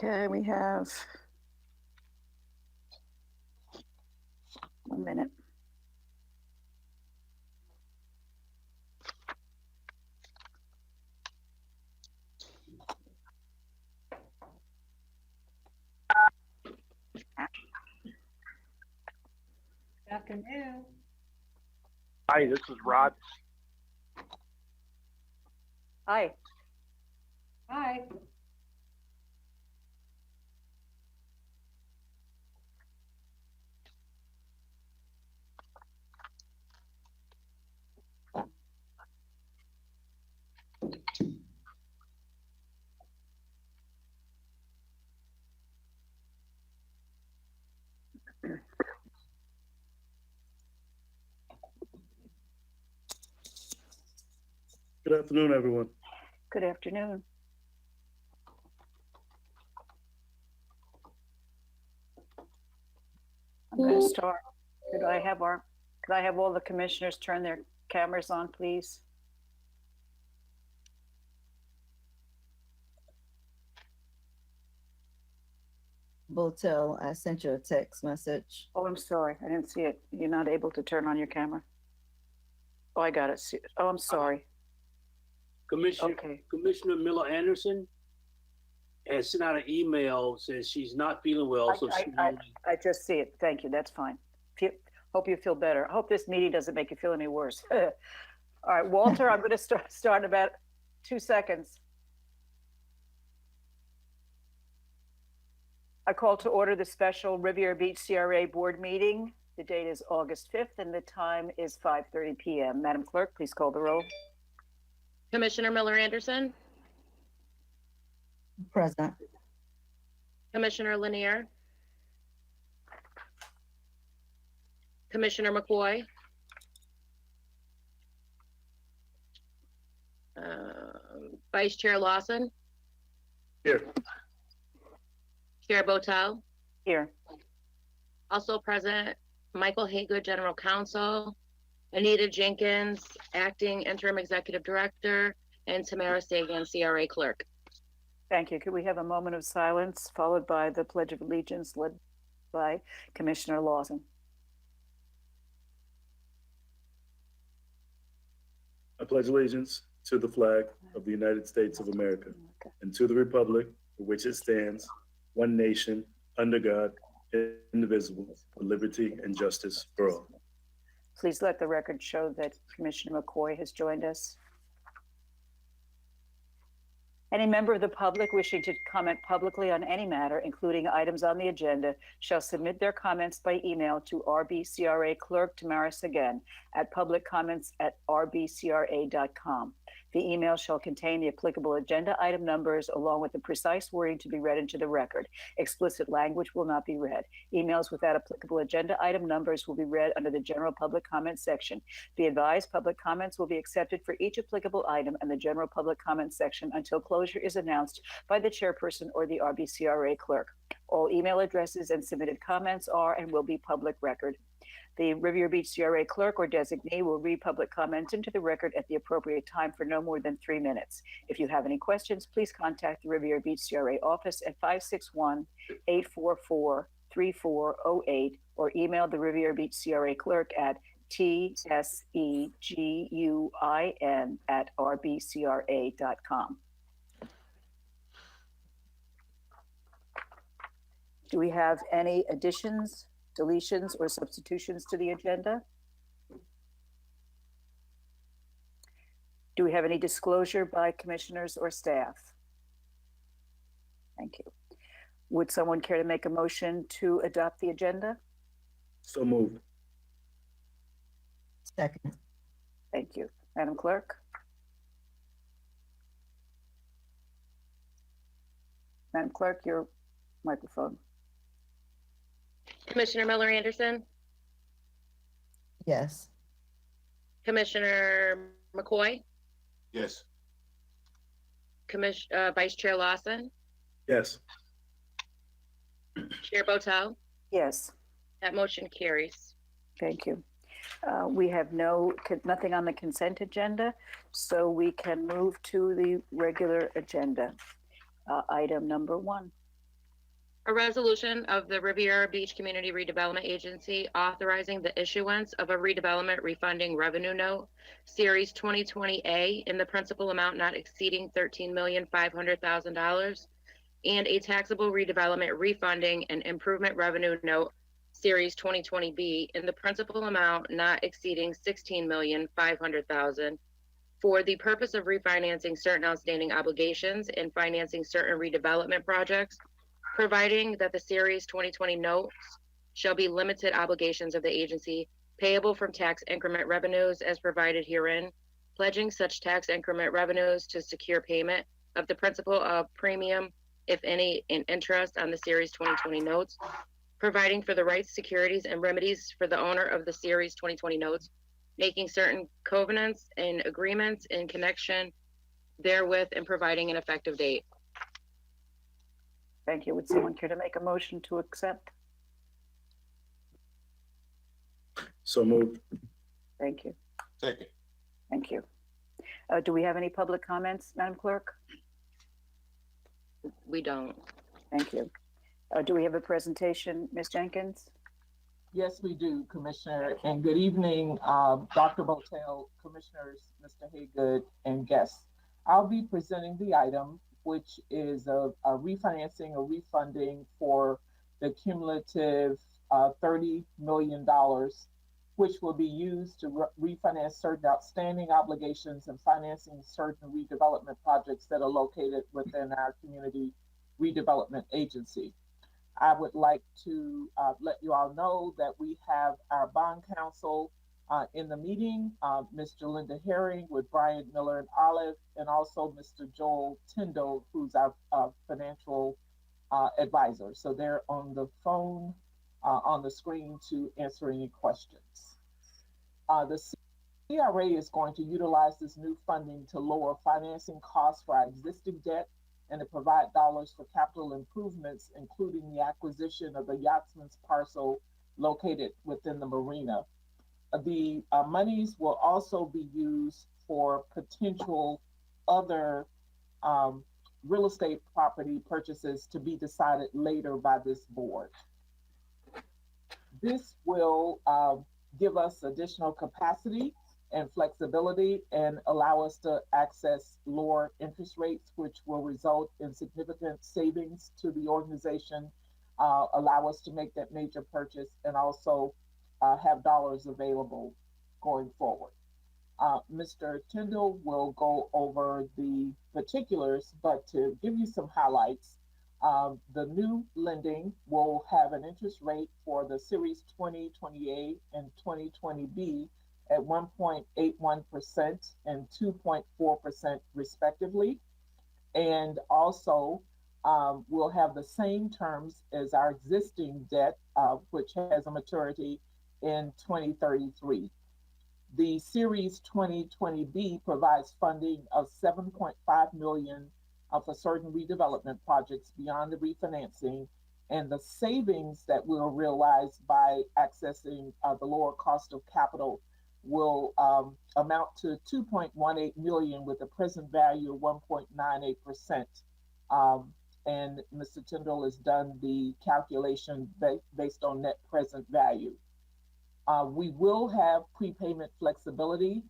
Okay, we have 1 minute. Good afternoon. Hi, this is Rod. Hi. Hi. Good afternoon, everyone. Good afternoon. I'm going to start. Could I have all the commissioners turn their cameras on, please? Botel, I sent you a text message. Oh, I'm sorry. I didn't see it. You're not able to turn on your camera? Oh, I got it. Oh, I'm sorry. Commissioner Miller Anderson has sent out an email, says she's not feeling well. I just see it. Thank you. That's fine. Hope you feel better. I hope this meeting doesn't make you feel any worse. All right, Walter, I'm going to start in about 2 seconds. I call to order the special Riviera Beach CRA board meeting. The date is August 5th and the time is 5:30 p.m. Madam Clerk, please call the roll. Commissioner Miller Anderson. Present. Commissioner Lanier. Commissioner McCoy. Vice Chair Lawson. Here. Chair Botel. Here. Also present, Michael Haygood, General Counsel, Anita Jenkins, Acting Interim Executive Director, and Tamara Sagan, CRA Clerk. Thank you. Could we have a moment of silence followed by the Pledge of Allegiance led by Commissioner Lawson? I pledge allegiance to the flag of the United States of America and to the republic for which it stands, one nation, under God, indivisible, with liberty and justice for all. Please let the record show that Commissioner McCoy has joined us. Any member of the public wishing to comment publicly on any matter, including items on the agenda, shall submit their comments by email to RBCRA Clerk Tamara Sagan at publiccomments@rbcra.com. The email shall contain the applicable agenda item numbers along with the precise wording to be read into the record. Explicit language will not be read. Emails without applicable agenda item numbers will be read under the general public comment section. Be advised, public comments will be accepted for each applicable item in the general public comment section until closure is announced by the chairperson or the RBCRA clerk. All email addresses and submitted comments are and will be public record. The Riviera Beach CRA clerk or designee will read public comments into the record at the appropriate time for no more than 3 minutes. If you have any questions, please contact the Riviera Beach CRA office at 561-844-3408 or email the Riviera Beach CRA clerk at tseguin@rbcra.com. Do we have any additions, deletions, or substitutions to the agenda? Do we have any disclosure by commissioners or staff? Thank you. Would someone care to make a motion to adopt the agenda? So moved. Second. Thank you. Madam Clerk? Madam Clerk, your microphone. Commissioner Miller Anderson. Yes. Commissioner McCoy. Yes. Vice Chair Lawson. Yes. Chair Botel. Yes. That motion carries. Thank you. We have nothing on the consent agenda, so we can move to the regular agenda. Item number 1. A resolution of the Riviera Beach Community Redevelopment Agency authorizing the issuance of a redevelopment refunding revenue note, Series 2020A, in the principal amount not exceeding $13,500,000, and a taxable redevelopment refunding and improvement revenue note, Series 2020B, in the principal amount not exceeding $16,500,000, for the purpose of refinancing certain outstanding obligations and financing certain redevelopment projects, providing that the Series 2020 notes shall be limited obligations of the agency payable from tax increment revenues as provided herein, pledging such tax increment revenues to secure payment of the principal of premium, if any, in interest on the Series 2020 notes, providing for the rights, securities, and remedies for the owner of the Series 2020 notes, making certain covenants and agreements in connection therewith, and providing an effective date. Thank you. Would someone care to make a motion to accept? So moved. Thank you. Second. Thank you. Do we have any public comments, Madam Clerk? We don't. Thank you. Do we have a presentation, Ms. Jenkins? Yes, we do, Commissioner, and good evening, Dr. Botel, Commissioners, Mr. Haygood, and guests. I'll be presenting the item, which is a refinancing or refunding for the cumulative $30 million, which will be used to refinance certain outstanding obligations and financing certain redevelopment projects that are located within our community redevelopment agency. I would like to let you all know that we have our bond counsel in the meeting, Mr. Linda Herring with Bryant Miller and Olive, and also Mr. Joel Tyndall, who's our financial advisor. So they're on the phone on the screen to answer any questions. The CRA is going to utilize this new funding to lower financing costs for our existing debt and to provide dollars for capital improvements, including the acquisition of the Yachtsman's parcel located within the marina. The monies will also be used for potential other real estate property purchases to be decided later by this board. This will give us additional capacity and flexibility and allow us to access lower interest rates, which will result in significant savings to the organization, allow us to make that major purchase, and also have dollars available going forward. Mr. Tyndall will go over the particulars, but to give you some highlights, the new lending will have an interest rate for the Series 2020A and 2020B at 1.81% and 2.4% respectively. And also we'll have the same terms as our existing debt, which has a maturity in 2033. The Series 2020B provides funding of $7.5 million for certain redevelopment projects beyond the refinancing, and the savings that we'll realize by accessing the lower cost of capital will amount to $2.18 million with a present value of 1.98%. And Mr. Tyndall has done the calculation based on net present value. We will have prepayment flexibility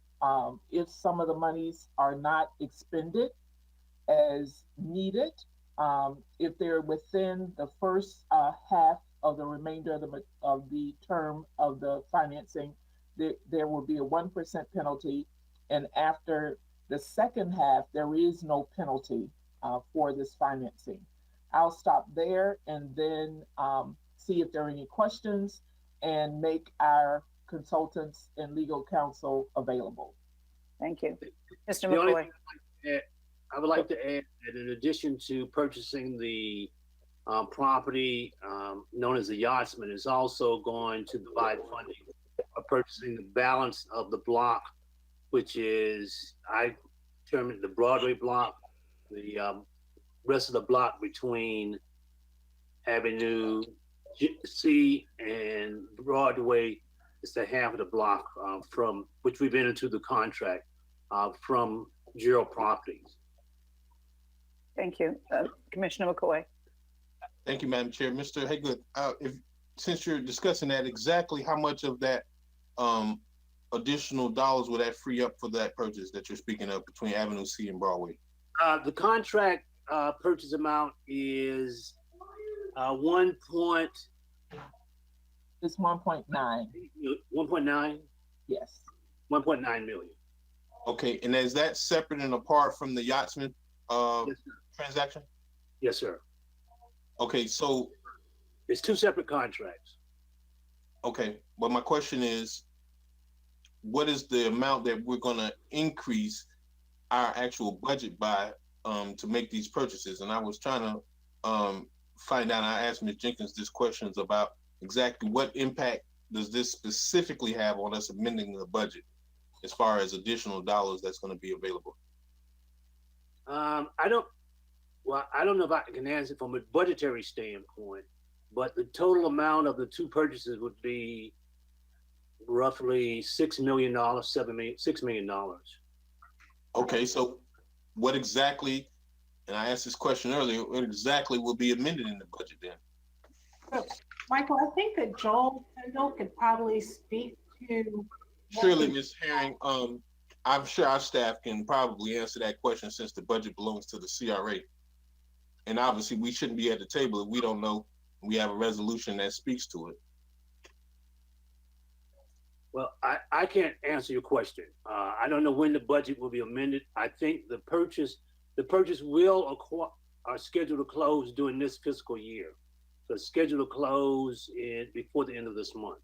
if some of the monies are not expended as needed. If they're within the first half of the remainder of the term of the financing, there will be a 1% penalty, and after the second half, there is no penalty for this financing. I'll stop there and then see if there are any questions and make our consultants and legal counsel available. Thank you. Mr. The only McCoy. thing I would like to add that in addition to purchasing the property known as the Yachtsman, is also going to provide funding for purchasing the balance of the block, which is, I term it the Broadway block, the rest of the block between Avenue C and Broadway is the half of the block from which we've entered into the contract from Gerald Properties. Thank you. Commissioner McCoy. Thank you, Madam Chair. Mr. Haygood, since you're discussing that, exactly how much of that additional dollars will that free up for that purchase that you're speaking of between Avenue C and Broadway? The contract purchase amount is 1.9. It's 1.9. 1.9? Yes. 1.9 million. Okay, and is that separate and apart from the Yachtsman Yes, sir. transaction? Yes, sir. Okay, so, It's two separate contracts. okay, but my question is, what is the amount that we're gonna increase our actual budget by to make these purchases? And I was trying to find out, I asked Ms. Jenkins this questions about exactly what impact does this specifically have on us amending the budget as far as additional dollars that's going to be available? I don't know if I can answer from a budgetary standpoint, but the total amount of the two purchases would be roughly $6 million, $6 million. Okay, so what exactly, and I asked this question earlier, what exactly will be amended in the budget then? Michael, I think that Joel Kendall could probably speak to. Surely, Ms. Herring, I'm sure our staff can probably answer that question since the budget belongs to the CRA. And obviously, we shouldn't be at the table if we don't know we have a resolution that speaks to it. Well, I can't answer your question. I don't know when the budget will be amended. I think the purchase are scheduled to close during this fiscal year. So it's scheduled to close before the end of this month.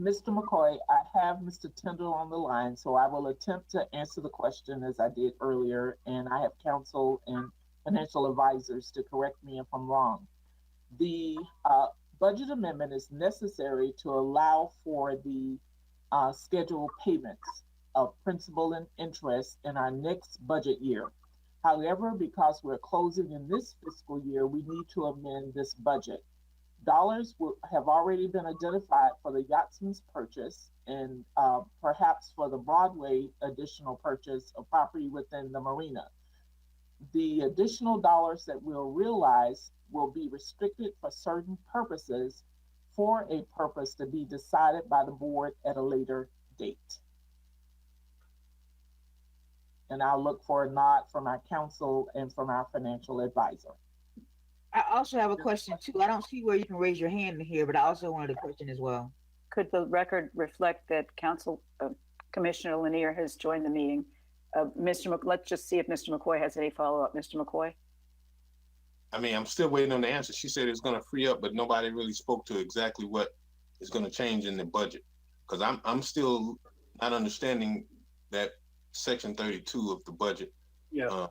Mr. McCoy, I have Mr. Tyndall on the line, so I will attempt to answer the question as I did earlier, and I have counsel and financial advisors to correct me if I'm wrong. The budget amendment is necessary to allow for the scheduled payments of principal and interest in our next budget year. However, because we're closing in this fiscal year, we need to amend this budget. Dollars have already been identified for the Yachtsman's purchase and perhaps for the Broadway additional purchase of property within the marina. The additional dollars that we'll realize will be restricted for certain purposes for a purpose to be decided by the board at a later date. And I'll look for a nod from our counsel and from our financial advisor. I also have a question too. I don't see where you can raise your hand in here, but I also wanted a question as well. Could the record reflect that Commissioner Lanier has joined the meeting? Let's just see if Mr. McCoy has any follow-up. Mr. McCoy? I mean, I'm still waiting on the answer. She said it's going to free up, but nobody really spoke to exactly what is going to change in the budget. Because I'm still not understanding that Section 32 of the budget. Yeah.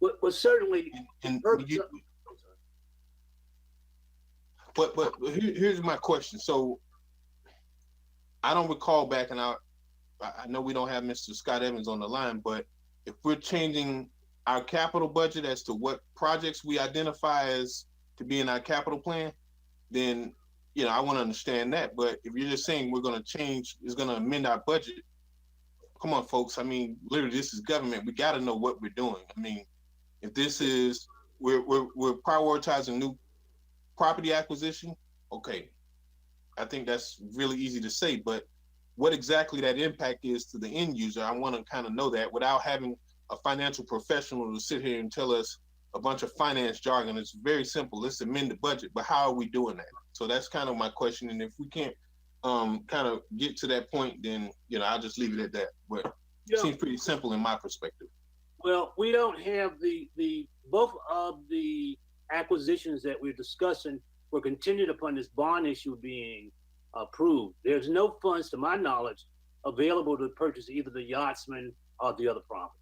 Well, certainly. But here's my question. So I don't recall back, and I know we don't have Mr. Scott Evans on the line, but if we're changing our capital budget as to what projects we identify as to be in our capital plan, then, you know, I want to understand that. But if you're just saying we're going to change, it's going to amend our budget, come on, folks. I mean, literally, this is government. We got to know what we're doing. I mean, if this is, we're prioritizing new property acquisition, okay. I think that's really easy to say, but what exactly that impact is to the end user, I want to kind of know that without having a financial professional to sit here and tell us a bunch of finance jargon. It's very simple. Let's amend the budget, but how are we doing that? So that's kind of my question. And if we can't kind of get to that point, then, you know, I'll just leave it at that. But it seems pretty simple in my perspective. Well, we don't have both of the acquisitions that we're discussing were contingent upon this bond issue being approved. There's no funds, to my knowledge, available to purchase either the Yachtsman or the other property.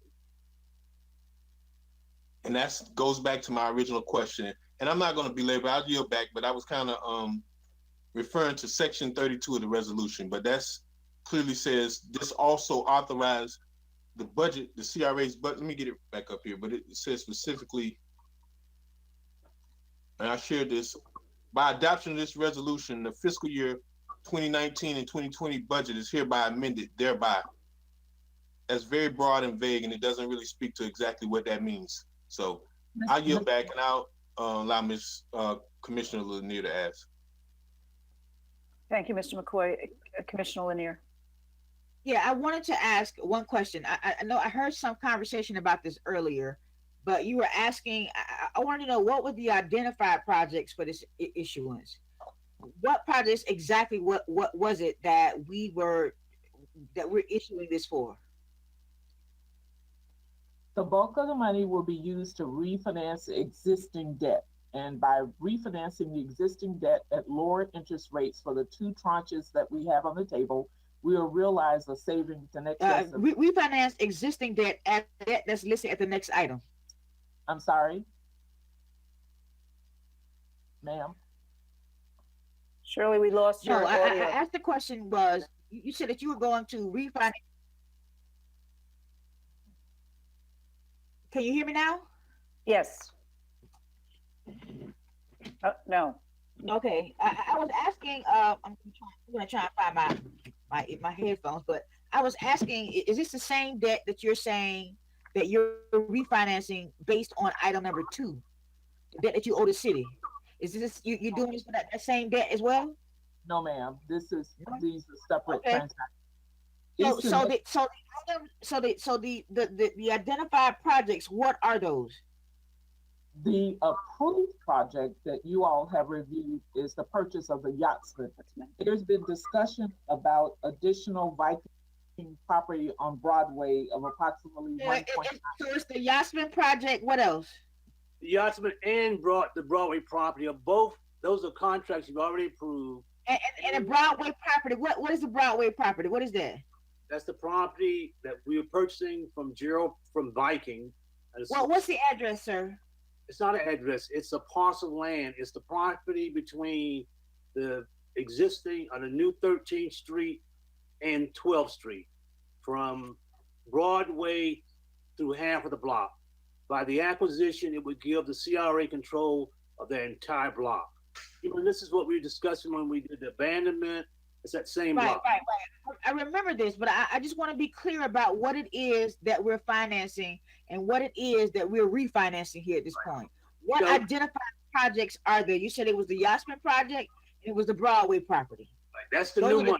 And that goes back to my original question. And I'm not going to belabor, I'll yield back, but I was kind of referring to Section 32 of the resolution, but that's clearly says this also authorized the budget, the CRA's budget. Let me get it back up here, but it says specifically, and I shared this, by adoption of this resolution, the fiscal year 2019 and 2020 budget is hereby amended thereby. That's very broad and vague, and it doesn't really speak to exactly what that means. So I yield back and I'll allow Ms. Commissioner Lanier to ask. Thank you, Mr. McCoy. Commissioner Lanier. Yeah, I wanted to ask one question. I know I heard some conversation about this earlier, but you were asking, I wanted to know what were the identified projects for this issuance? What projects exactly, what was it that we're issuing this for? The bulk of the money will be used to refinance existing debt. And by refinancing the existing debt at lower interest rates for the two tranches that we have on the table, we will realize a savings in excess of. Refinance existing debt at debt that's listed at the next item. I'm sorry, ma'am. Shirley, we lost your No, I audio. asked the question was, you said that you were going to refinance. Can you hear me now? Yes. No. Okay, I was asking. I'm gonna try and find my headphones, but I was asking, is this the same debt that you're saying that you're refinancing based on item number 2, the debt that you owe the city? Is this you doing this for that same debt as well? No, ma'am. These are separate Okay. transactions. So the identified projects, what are those? The approved project that you all have reviewed is the purchase of the Yachtsman. There's been discussion about additional Viking property on Broadway of approximately 1.9. So it's the Yachtsman project. What else? The Yachtsman and the Broadway property are both, those are contracts you've already approved. And a Broadway property. What is the Broadway property? What is that? That's the property that we were purchasing from Viking. Well, what's the address, sir? It's not an address. It's a parcel of land. It's the property between the existing on the new 13th Street and 12th Street, from Broadway through half of the block. By the acquisition, it would give the CRA control of the entire block. You know, this is what we were discussing when we did the abandonment. It's that same block. Right. I remember this, but I just want to be clear about what it is that we're financing and what it is that we're refinancing here at this point. What identified projects are there? You said it was the Yachtsman project and it was the Broadway property. Right. That's the new money.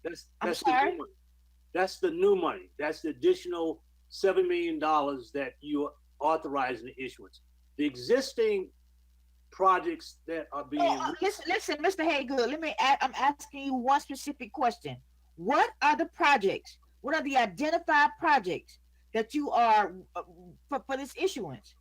That's I'm the sorry? new money. That's the new money. That's the additional $7 million that you authorize in the issuance. The existing projects that are being Listen, Mr. Haygood, I'm asking you one specific question. What are the projects? What are the identified projects that you are for this issuance?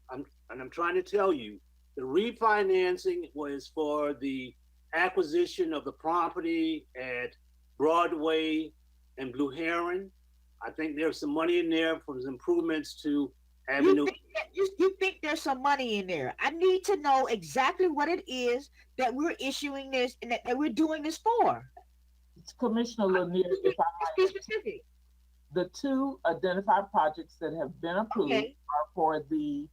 I'm trying to tell you, the refinancing was for the acquisition of the property at Broadway and Blue Heron. I think there's some money in there for the improvements to Avenue. You think there's some money in there? I need to know exactly what it is that we're issuing this and that we're doing this for. Commissioner Lanier, if I Be might, specific. the two identified projects that have been approved Okay. are for the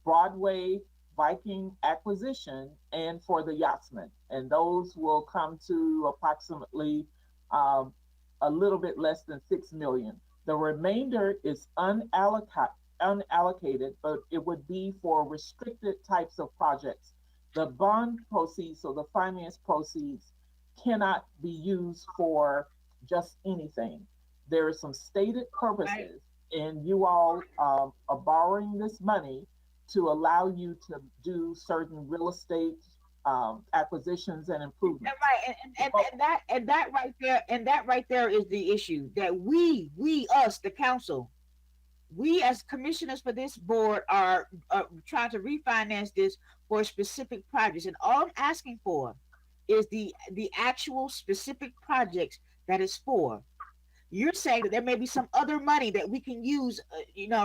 Broadway Viking acquisition and for the Yachtsman. And those will come to approximately a little bit less than 6 million. The remainder is unallocated, but it would be for restricted types of projects. The bond proceeds or the finance proceeds cannot be used for just anything. There are some stated purposes, and you all are borrowing this money to allow you to do certain real estate acquisitions and improvements. Right, and that right there is the issue that we us the council, we as commissioners for this board are trying to refinance this for specific projects, and all I'm asking for is the actual specific projects that is for. You're saying that there may be some other money that we can use,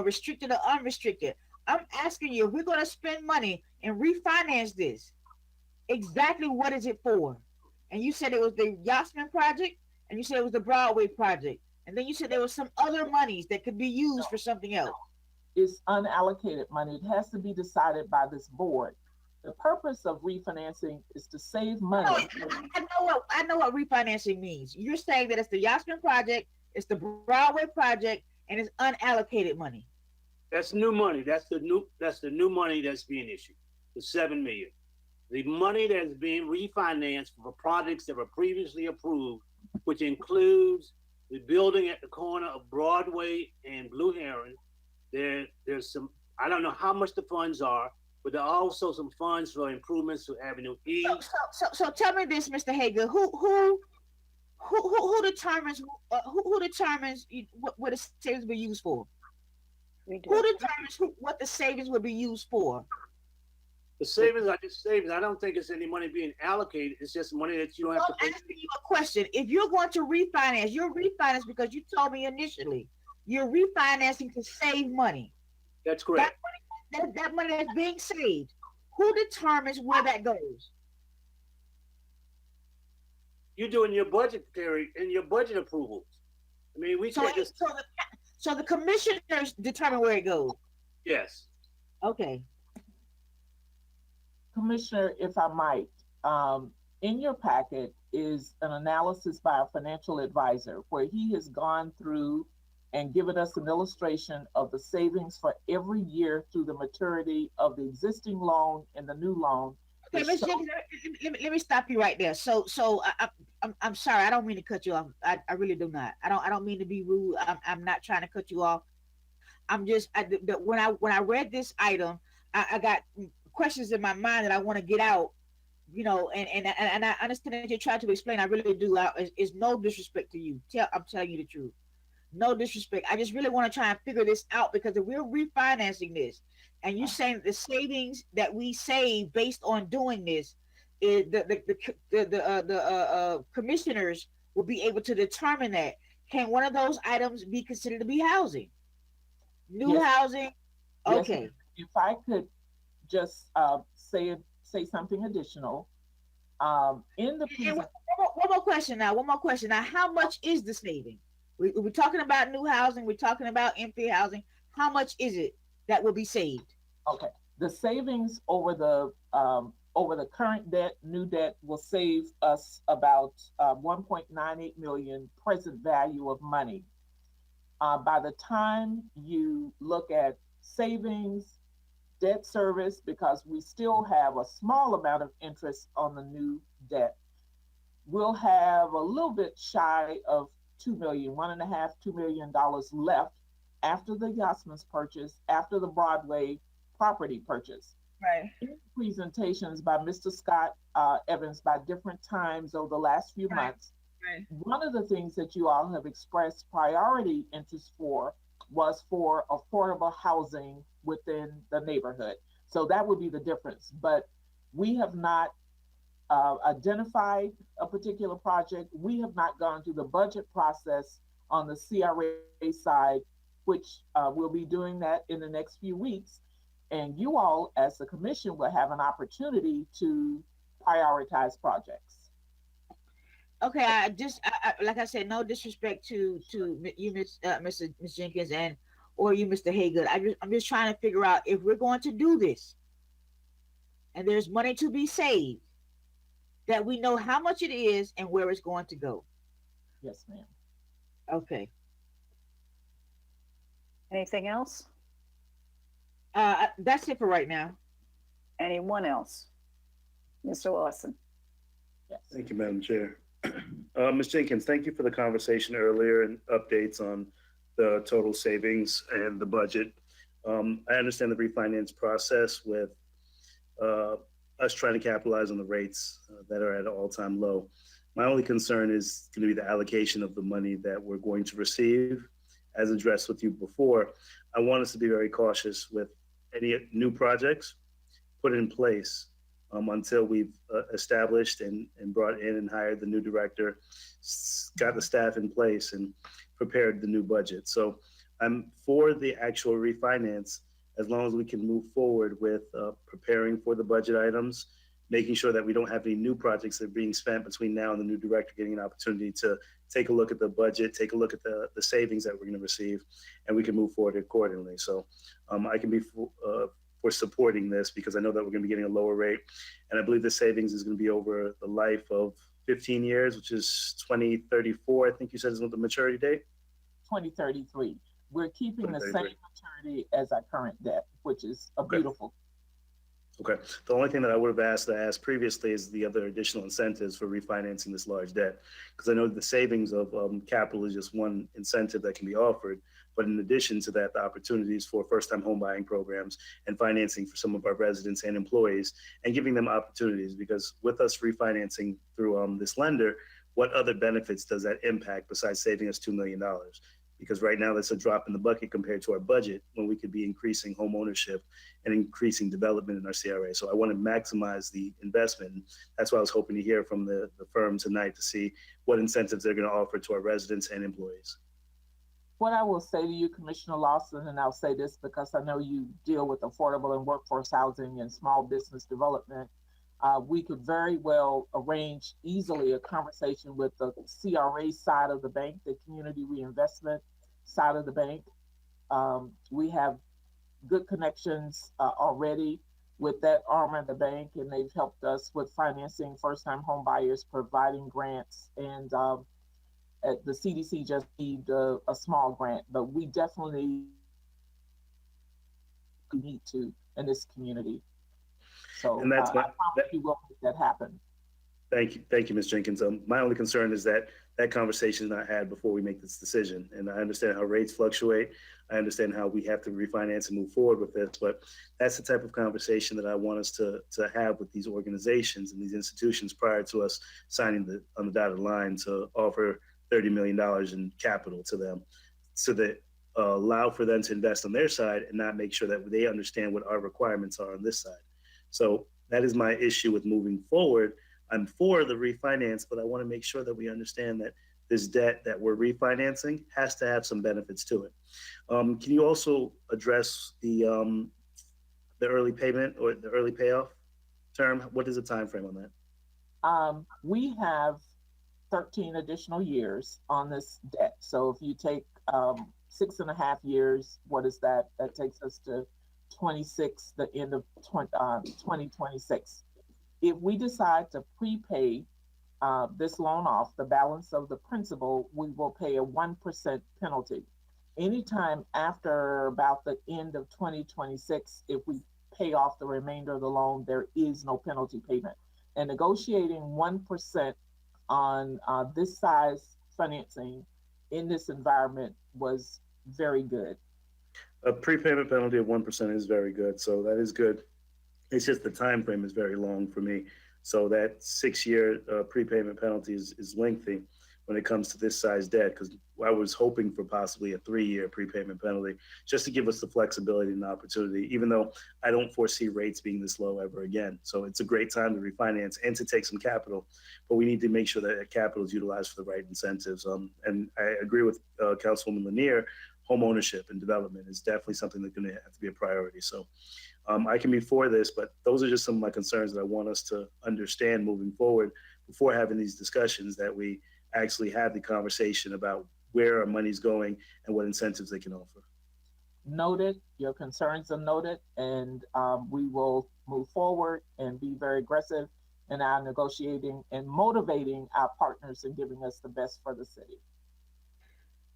restricted or unrestricted. I'm asking you, if we're going to spend money and refinance this, exactly what is it for? And you said it was the Yachtsman project, and you said it was the Broadway project, and then you said there was some other monies that could be used for something else. It's unallocated money. It has to be decided by this board. The purpose of refinancing is to save money. I know what refinancing means. You're saying that it's the Yachtsman project, it's the Broadway project, and it's unallocated money. That's new money. That's the new money that's being issued. The 7 million. The money that's being refinanced for projects that were previously approved, which includes the building at the corner of Broadway and Blue Heron. There's some, I don't know how much the funds are, but there are also some funds for improvements to Avenue E. So tell me this, Mr. Hager, who determines what the savings will be used for? We do. Who determines what the savings will be used for? The savings are just savings. I don't think it's any money being allocated. It's just money that you don't have to pay. I'm asking you a question. If you're going to refinance, you're refinancing because you told me initially you're refinancing to save money. That's correct. That money that's being saved, who determines where that goes? You're doing your budgetary and your budget approvals. I mean, we So, can't just, so the commissioners determine where it goes. yes. Okay. Commissioner, if I might, in your packet is an analysis by a financial advisor where he has gone through and given us an illustration of the savings for every year through the maturity of the existing loan and the new loan. Okay, Ms. Jenkins, let me stop you right there. So I'm sorry, I don't mean to cut you off. I really do not. I don't mean to be rude. I'm not trying to cut you off. I'm just when I read this item, I got questions in my mind that I want to get out, you know, and I understand that you're trying to explain. I really do. It's no disrespect to you. I'm telling you the truth. No disrespect. I just really want to try and figure this out, because if we're refinancing this and you're saying that the savings that we save based on doing this is the commissioners will be able to determine that. Can one of those items be considered to be housing? New Yes. housing? Okay. Yes. If I could just say something additional. In the And one more question now. How much is the saving? We're talking about new housing. We're talking about empty housing. How much is it that will be saved? Okay, the savings over the current debt, new debt, will save us about 1.98 million present value of money. By the time you look at savings, debt service, because we still have a small amount of interest on the new debt, we'll have a little bit shy of $2 million, $2 million left after the Yachtsman's purchase, after the Broadway property purchase. Right. In presentations by Mr. Scott Evans by different times over the last few months, Right. one of the things that you all have expressed priority interest for was for affordable housing within the neighborhood. So that would be the difference. But we have not identified a particular project. We have not gone through the budget process on the CRA side, which we'll be doing that in the next few weeks. And you all, as the commission, will have an opportunity to prioritize projects. Okay, I like I said, no disrespect to you, Miss Jenkins, or you, Mr. Haygood. I'm just trying to figure out if we're going to do this, and there's money to be saved, that we know how much it is and where it's going to go. Yes, ma'am. Okay. Anything else? That's it for right now. Anyone else? Mr. Lawson. Yes. Thank you, Madam Chair. Ms. Jenkins, thank you for the conversation earlier and updates on the total savings and the budget. I understand the refinance process with us trying to capitalize on the rates that are at an all-time low. My only concern is going to be the allocation of the money that we're going to receive. As addressed with you before, I want us to be very cautious with any new projects put in place until we've established and brought in and hired the new director, got the staff in place and prepared the new budget. So I'm for the actual refinance as long as we can move forward with preparing for the budget items, making sure that we don't have any new projects that are being spent between now and the new director getting an opportunity to take a look at the budget, take a look at the savings that we're going to receive, and we can move forward accordingly. So I can be for supporting this because I know that we're going to be getting a lower rate. And I believe the savings is going to be over the life of 15 years, which is 2034. I think you said is the maturity date. 2033. We're keeping the Very same great. maturity as our current debt, which is a Okay. beautiful. Okay. The only thing that I would have asked previously is the other additional incentives for refinancing this large debt. Because I know the savings of capital is just one incentive that can be offered. But in addition to that, the opportunities for first-time home buying programs and financing for some of our residents and employees and giving them opportunities. Because with us refinancing through this lender, what other benefits does that impact besides saving us $2 million? Because right now that's a drop in the bucket compared to our budget when we could be increasing home ownership and increasing development in our CRA. So I want to maximize the investment. That's why I was hoping to hear from the firm tonight to see what incentives they're going to offer to our residents and employees. What I will say to you, Commissioner Lawson, and I'll say this because I know you deal with affordable and workforce housing and small business development, we could very well arrange easily a conversation with the CRA side of the bank, the community reinvestment side of the bank. We have good connections already with that arm of the bank, and they've helped us with financing first-time home buyers, providing grants, and at the CDC just received a small grant, but we definitely need to in this community. So And that's I promise you will make that happen. Thank you, Ms. Jenkins. My only concern is that conversation is not had before we make this decision. And I understand how rates fluctuate. I understand how we have to refinance and move forward with this, but that's the type of conversation that I want us to have with these organizations and these institutions prior to us signing on the dotted line to offer $30 million in capital to them, so that allow for them to invest on their side and not make sure that they understand what our requirements are on this side. So that is my issue with moving forward. I'm for the refinance, but I want to make sure that we understand that this debt that we're refinancing has to have some benefits to it. Can you also address the early payment or the early payoff term? What is the time frame on that? We have 13 additional years on this debt. So if you take 6.5 years, what is that? That takes us to 26, the end of 2026. If we decide to prepay this loan off, the balance of the principal, we will pay a 1% penalty. Anytime after about the end of 2026, if we pay off the remainder of the loan, there is no penalty payment. And negotiating 1% on this size financing in this environment was very good. A prepayment penalty of 1% is very good, so that is good. It's just the time frame is very long for me. So that 6-year prepayment penalty is lengthy when it comes to this size debt, because I was hoping for possibly a 3-year prepayment penalty just to give us the flexibility and the opportunity, even though I don't foresee rates being this low ever again. So it's a great time to refinance and to take some capital, but we need to make sure that that capital is utilized for the right incentives. And I agree with Councilwoman Lanier, home ownership and development is definitely something that's going to have to be a priority. So I can be for this, but those are just some of my concerns that I want us to understand moving forward before having these discussions, that we actually have the conversation about where our money's going and what incentives they can offer. Noted, your concerns are noted, and we will move forward and be very aggressive in our negotiating and motivating our partners and giving us the best for the city.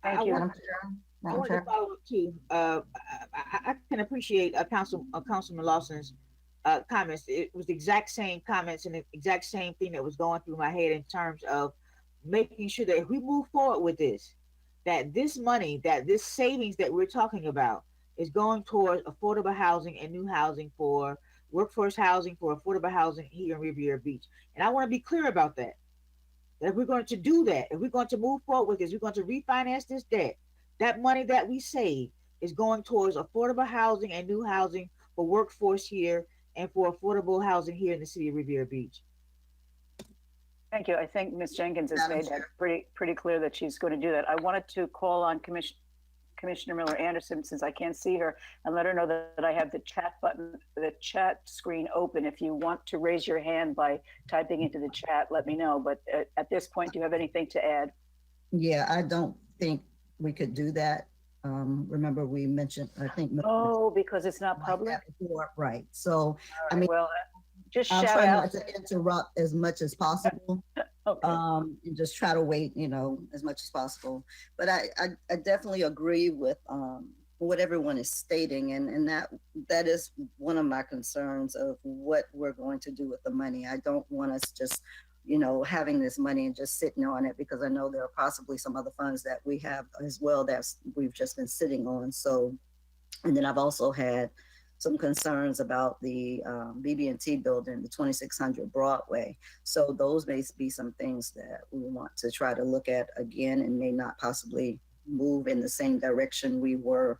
Thank you. I want to follow up too. I can appreciate Councilman Lawson's comments. It was the exact same comments and the exact same thing that was going through my head in terms of making sure that if we move forward with this, that this money, that this savings that we're talking about is going towards affordable housing and new housing for workforce housing, for affordable housing here in Riviera Beach. And I want to be clear about that. That if we're going to do that, if we're going to move forward with this, we're going to refinance this debt, that money that we save is going towards affordable housing and new housing for workforce here and for affordable housing here in the city of Riviera Beach. Thank you. I think Ms. Jenkins has made that pretty clear that she's going to do that. I wanted to call on Commissioner Miller Anderson, since I can't see her, and let her know that I have the chat button, the chat screen open. If you want to raise your hand by typing into the chat, let me know. But at this point, do you have anything to add? Yeah, I don't think we could do that. Remember we mentioned, I think. Oh, because it's not public? Before, right. So, Right, I mean, well, just I'll shout try out. not to interrupt as much as possible. Okay. And just try to wait, as much as possible. But I definitely agree with what everyone is stating, and that is one of my concerns of what we're going to do with the money. I don't want us just, having this money and just sitting on it, because I know there are possibly some other funds that we have as well that we've just been sitting on. So, and then I've also had some concerns about the BB&T building, the 2600 Broadway. So those may be some things that we want to try to look at again, and may not possibly move in the same direction we were,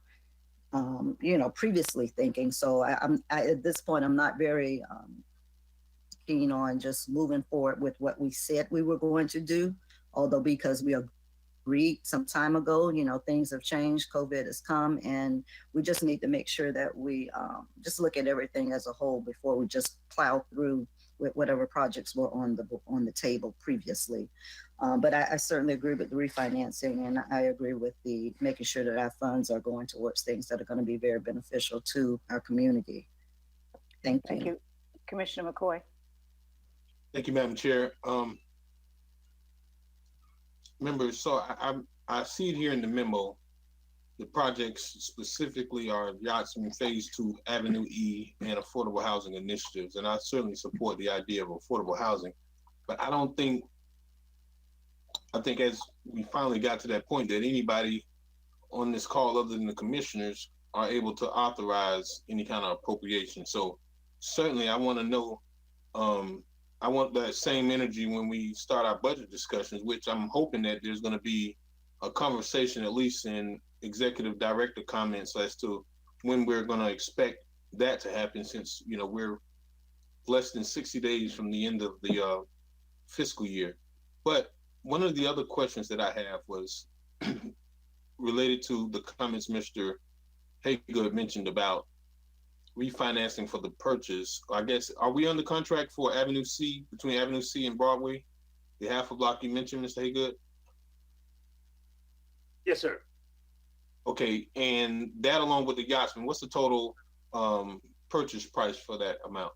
previously thinking. So I at this point, I'm not very keen on just moving forward with what we said we were going to do, although because we agreed some time ago, things have changed, COVID has come, and we just need to make sure that we just look at everything as a whole before we just plow through with whatever projects were on the table previously. But I certainly agree with the refinancing, and I agree with the making sure that our funds are going towards things that are going to be very beneficial to our community. Thank you. Thank you. Commissioner McCoy. Thank you, Madam Chair. Members, so I see it here in the memo. The projects specifically are Yachtsman Phase 2, Avenue E, and affordable housing initiatives. And I certainly support the idea of affordable housing, but I think as we finally got to that point that anybody on this call other than the commissioners are able to authorize any kind of appropriation. So certainly I want to know, I want that same energy when we start our budget discussions, which I'm hoping that there's going to be a conversation, at least in executive director comments, as to when we're going to expect that to happen, since, we're less than 60 days from the end of the fiscal year. But one of the other questions that I have was related to the comments Mr. Haygood mentioned about refinancing for the purchase. I guess, are we under contract for Avenue C, between Avenue C and Broadway? The half a block you mentioned, Mr. Haygood? Yes, sir. Okay, and that along with the Yachtsman, what's the total purchase price for that amount?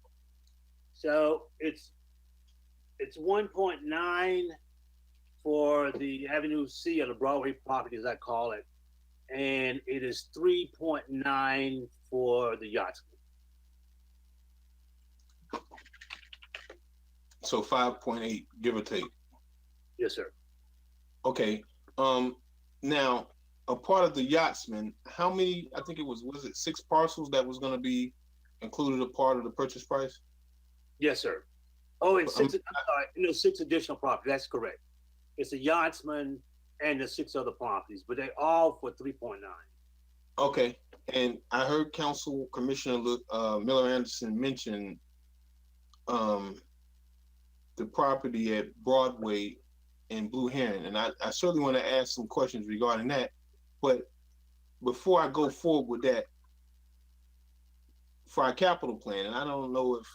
So it's 1.9 for the Avenue C, or the Broadway property, as I call it, and it is 3.9 for the Yachtsman. So 5.8, give or take. Yes, sir. Okay. Now, a part of the Yachtsman, how many? I think it was it 6 parcels that was going to be included a part of the purchase price? Yes, sir. Oh, and 6. I'm sorry, 6 additional properties. That's correct. It's a Yachtsman and the 6 other properties, but they all for 3.9. Okay. And I heard Council Commissioner Miller Anderson mention the property at Broadway and Blue Heron, and I certainly want to ask some questions regarding that. But before I go forward with that, for our capital plan, and I don't know if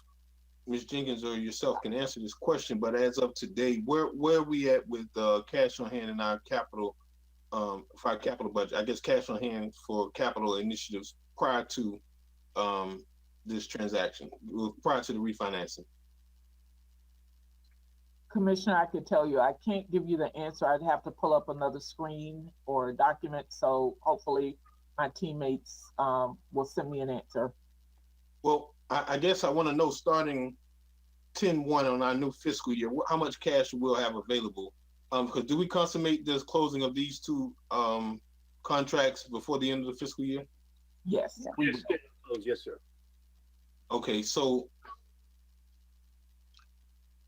Ms. Jenkins or yourself can answer this question, but as of today, where are we at with cash on hand in our capital, for our capital budget? I guess cash on hand for capital initiatives prior to this transaction, prior to the refinancing. Commissioner, I can tell you, I can't give you the answer. I'd have to pull up another screen or a document. So hopefully my teammates will send me an answer. Well, I guess I want to know, starting 10/1 on our new fiscal year, how much cash we'll have available. Because do we consummate this closing of these 2 contracts before the end of the fiscal year? Yes. Yes, sir. Okay, so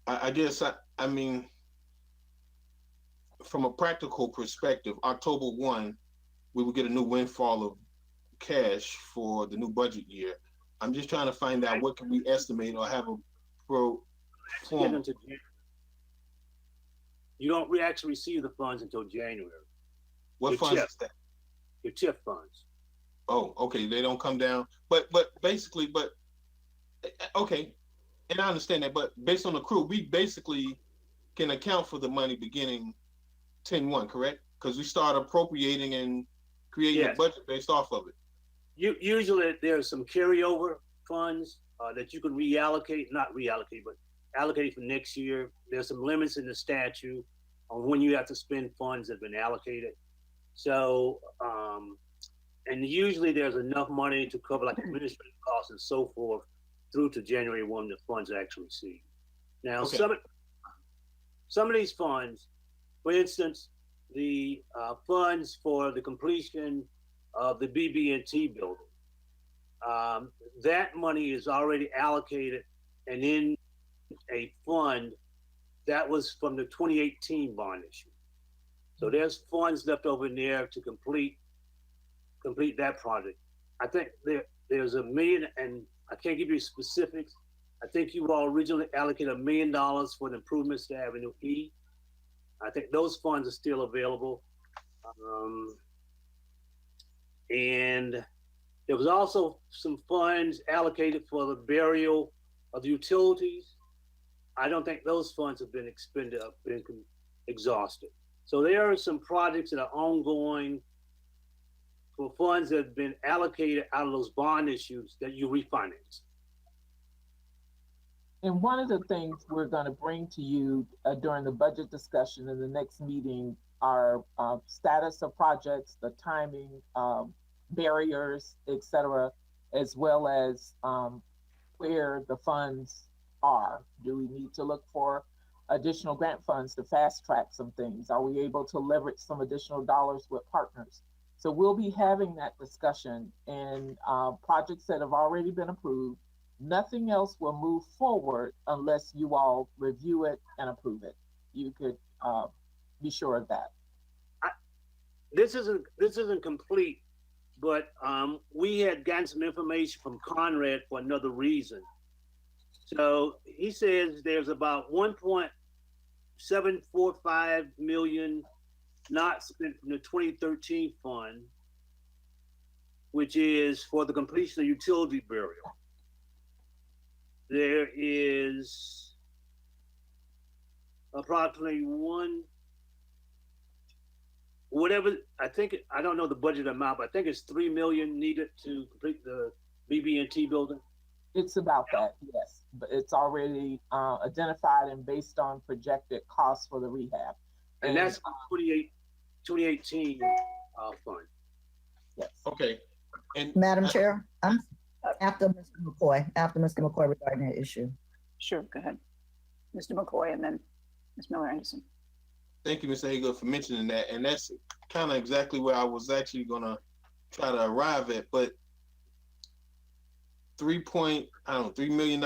I guess, I mean, from a practical perspective, October 1, we will get a new windfall of cash for the new budget year. I'm just trying to find out what can we estimate or have a pro forma. You don't actually receive the funds until January. What funds is that? Your TIF funds. Oh, okay, they don't come down. But basically, okay, and I understand that, but based on the accrual, we basically can account for the money beginning 10/1, correct? Because we start appropriating and creating a budget based off of it. Usually there's some carryover funds that you can not reallocate, but allocated for next year. There's some limits in the statute on when you have to spend funds that have been allocated. So, and usually there's enough money to cover like administrative costs and so forth through to January 1, the funds are actually received. Now, Okay. some of these funds, for instance, the funds for the completion of the BB&T building, that money is already allocated and in a fund that was from the 2018 bond issue. So there's funds left over in there to complete that project. I think there's $1 million, and I can't give you specifics. I think you all originally allocated $1 million for the improvements to Avenue E. I think those funds are still available. And there was also some funds allocated for the burial of the utilities. I don't think those funds have been expended, exhausted. So there are some projects that are ongoing for funds that have been allocated out of those bond issues that you refinance. And one of the things we're going to bring to you during the budget discussion in the next meeting are status of projects, the timing, barriers, etc., as well as where the funds are. Do we need to look for additional grant funds to fast track some things? Are we able to leverage some additional dollars with partners? So we'll be having that discussion, and projects that have already been approved, nothing else will move forward unless you all review it and approve it. You could be sure of that. This isn't complete, but we had gotten some information from Conrad for another reason. So he says there's about 1.745 million not spent from the 2013 fund, which is for the completion of utility burial. There is approximately I don't know the budget amount, but I think it's 3 million needed to complete the BB&T building. It's about that, yes, but it's already identified and based on projected costs for the rehab. And that's 2018 fund. Yes. Okay. And Madam Chair, I'm after Mr. McCoy regarding that issue. Sure, go ahead. Mr. McCoy and then Ms. Miller Anderson. thank you, Mr. Hager, for mentioning that. And that's kind of exactly where I was actually going to try to arrive at. But $3 million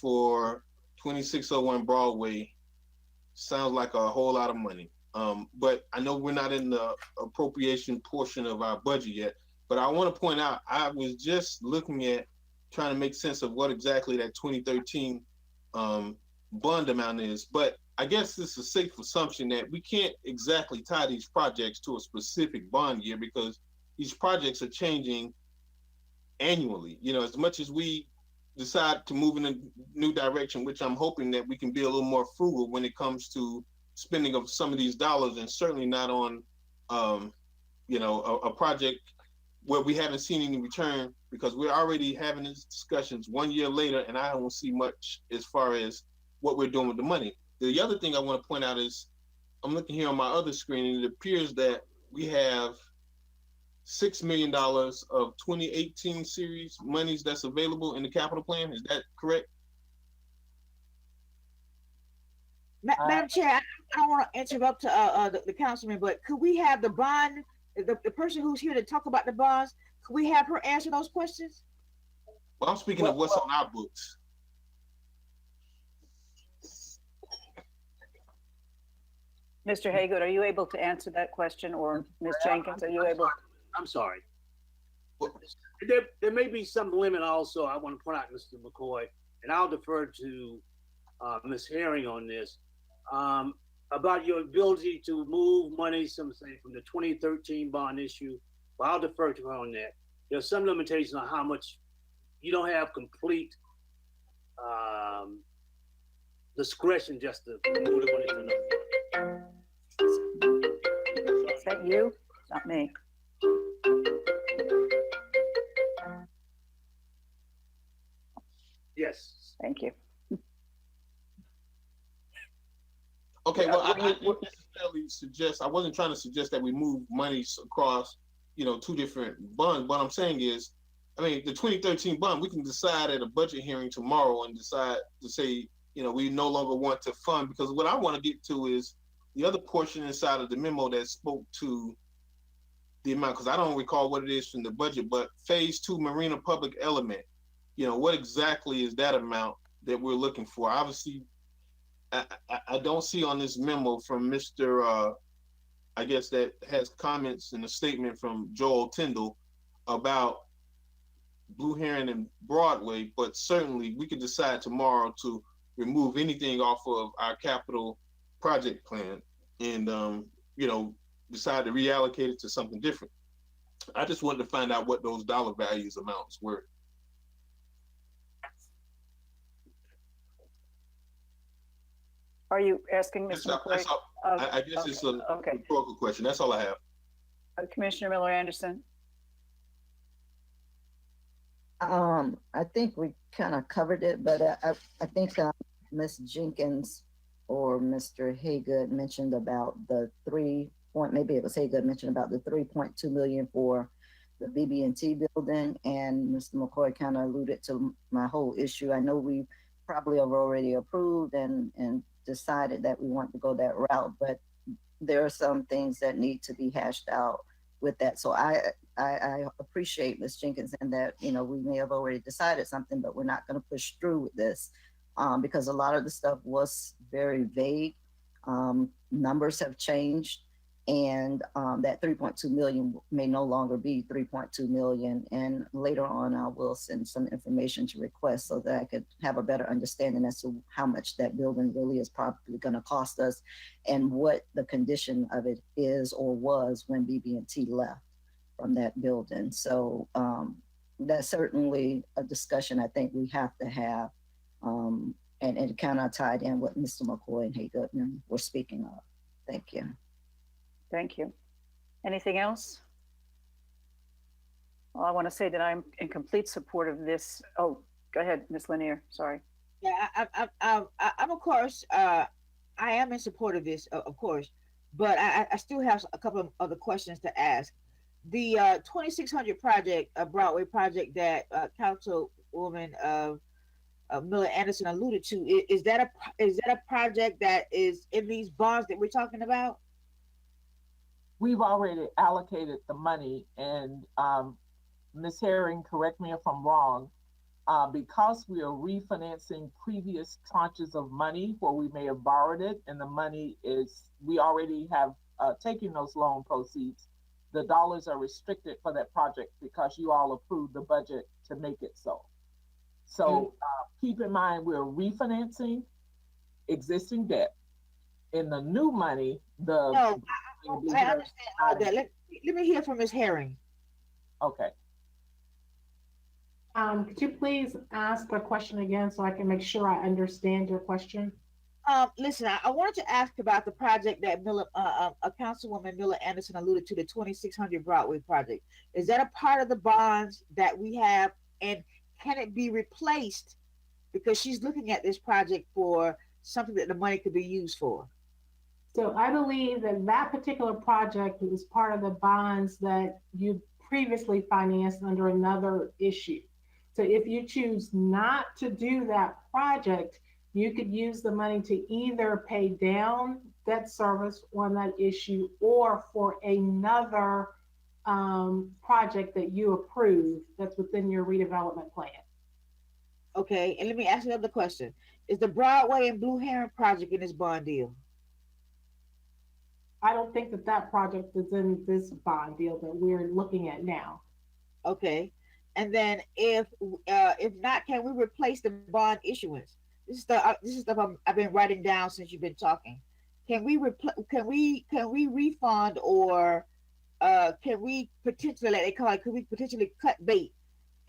for 2601 Broadway sounds like a whole lot of money. But I know we're not in the appropriation portion of our budget yet. But I want to point out, I was just looking at trying to make sense of what exactly that 2013 bond amount is. But I guess it's a safe assumption that we can't exactly tie these projects to a specific bond year because these projects are changing annually. You know, as much as we decide to move in a new direction, which I'm hoping that we can be a little more frugal when it comes to spending of some of these dollars, and certainly not on, a project where we haven't seen any return, because we're already having these discussions 1 year later, and I don't see much as far as what we're doing with the money. The other thing I want to point out is, I'm looking here on my other screen, and it appears that we have $6 million of 2018 series monies that's available in the capital plan. Is that correct? Madam Chair, I don't want to interrupt the councilman, but could we have the bond, the person who's here to talk about the bonds, could we have her answer those questions? Well, I'm speaking of what's on our books. Mr. Haygood, are you able to answer that question, or Ms. Jenkins, are you able? I'm sorry. There may be some limit also, I want to point out, Mr. McCoy, and I'll defer to Ms. Herring on this, about your ability to move money, some say from the 2013 bond issue. Well, I'll defer to her on that. There's some limitations on how much you don't have complete discretion just to move the money to another. Is that you? It's not me. Yes. Thank you. Okay, well, I We're- didn't necessarily suggest, I wasn't trying to suggest that we move monies across, two different bonds. What I'm saying is, I mean, the 2013 bond, we can decide at a budget hearing tomorrow and decide to say, we no longer want to fund, because what I want to get to is the other portion inside of the memo that spoke to the amount, because I don't recall what it is from the budget, but phase 2 marina public element, what exactly is that amount that we're looking for? Obviously, I don't see on this memo from Mr. I guess that has comments and a statement from Joel Tyndall about Blue Heron and Broadway, but certainly we could decide tomorrow to remove anything off of our capital project plan and, decide to reallocate it to something different. I just wanted to find out what those dollar values amounts were. Are you asking Mr. McCoy? That's all. I guess it's a rhetorical question. That's all I have. Commissioner Miller Anderson? I think we kind of covered it, but I think Ms. Jenkins or Mr. Haygood mentioned about the maybe it was Haygood mentioned about the 3.2 million for the BB&T building, and Mr. McCoy kind of alluded to my whole issue. I know we probably have already approved and decided that we want to go that route, but there are some things that need to be hashed out with that. So I appreciate Ms. Jenkins and that, we may have already decided something, but we're not going to push through with this because a lot of the stuff was very vague. Numbers have changed, and that 3.2 million may no longer be 3.2 million. And later on, I will send some information to request so that I could have a better understanding as to how much that building really is probably going to cost us and what the condition of it is or was when BB&T left from that building. So that's certainly a discussion I think we have to have. And it kind of tied in what Mr. McCoy and Haygood were speaking of. Thank you. Thank you. Anything else? Well, I want to say that I'm in complete support of this. Oh, go ahead, Ms. Lanier. Sorry. Yeah, I'm of course, I am in support of this, of course, but I still have a couple of other questions to ask. The 2600 project, Broadway project that Councilwoman Miller Anderson alluded to, is that a project that is in these bonds that we're talking about? We've already allocated the money, and Ms. Herring, correct me if I'm wrong, because we are refinancing previous tranches of money where we may have borrowed it, and the money we already have taken those loan proceeds. The dollars are restricted for that project because you all approved the budget to make it so. So keep in mind, we're refinancing existing debt. In the new money, I understand all that. Let me hear from Ms. Herring. Okay. Could you please ask the question again so I can make sure I understand your question? Listen, I wanted to ask about the project that Councilwoman Miller Anderson alluded to, the 2600 Broadway project. Is that a part of the bonds that we have, and can it be replaced? Because she's looking at this project for something that the money could be used for. So I believe that particular project is part of the bonds that you previously financed under another issue. So if you choose not to do that project, you could use the money to either pay down debt service on that issue or for another project that you approve that's within your redevelopment plan. Okay, and let me ask you another question. Is the Broadway and Blue Heron project in this bond deal? I don't think that project is in this bond deal that we're looking at now. Okay, and then if not, can we replace the bond issuance? This is stuff I've been writing down since you've been talking. Can we refund, or can we potentially, could we potentially cut bait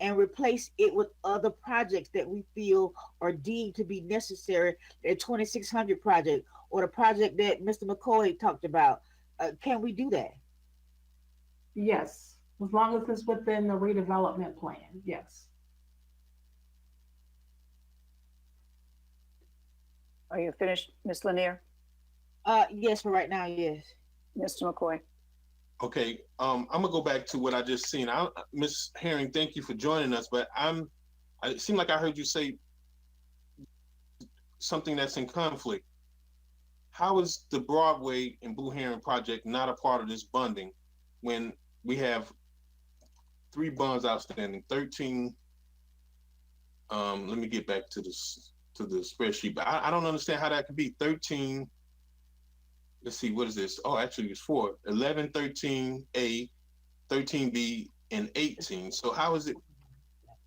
and replace it with other projects that we feel are deemed to be necessary? The 2600 project or the project that Mr. McCoy talked about. Can we do that? Yes, as long as it's within the redevelopment plan, yes. Are you finished, Ms. Lanier? Yes, for right now, yes. Mr. McCoy. Okay, I'm gonna go back to what I just seen. Miss Herring, thank you for joining us, but it seemed like I heard you say something that's in conflict. How is the Broadway and Blue Heron project not a part of this bonding when we have 3 bonds outstanding, 13? Let me get back to the spreadsheet, but I don't understand how that could be 13. Let's see, what is this? Oh, actually it's 4, 11, 13A, 13B, and 18. So how is it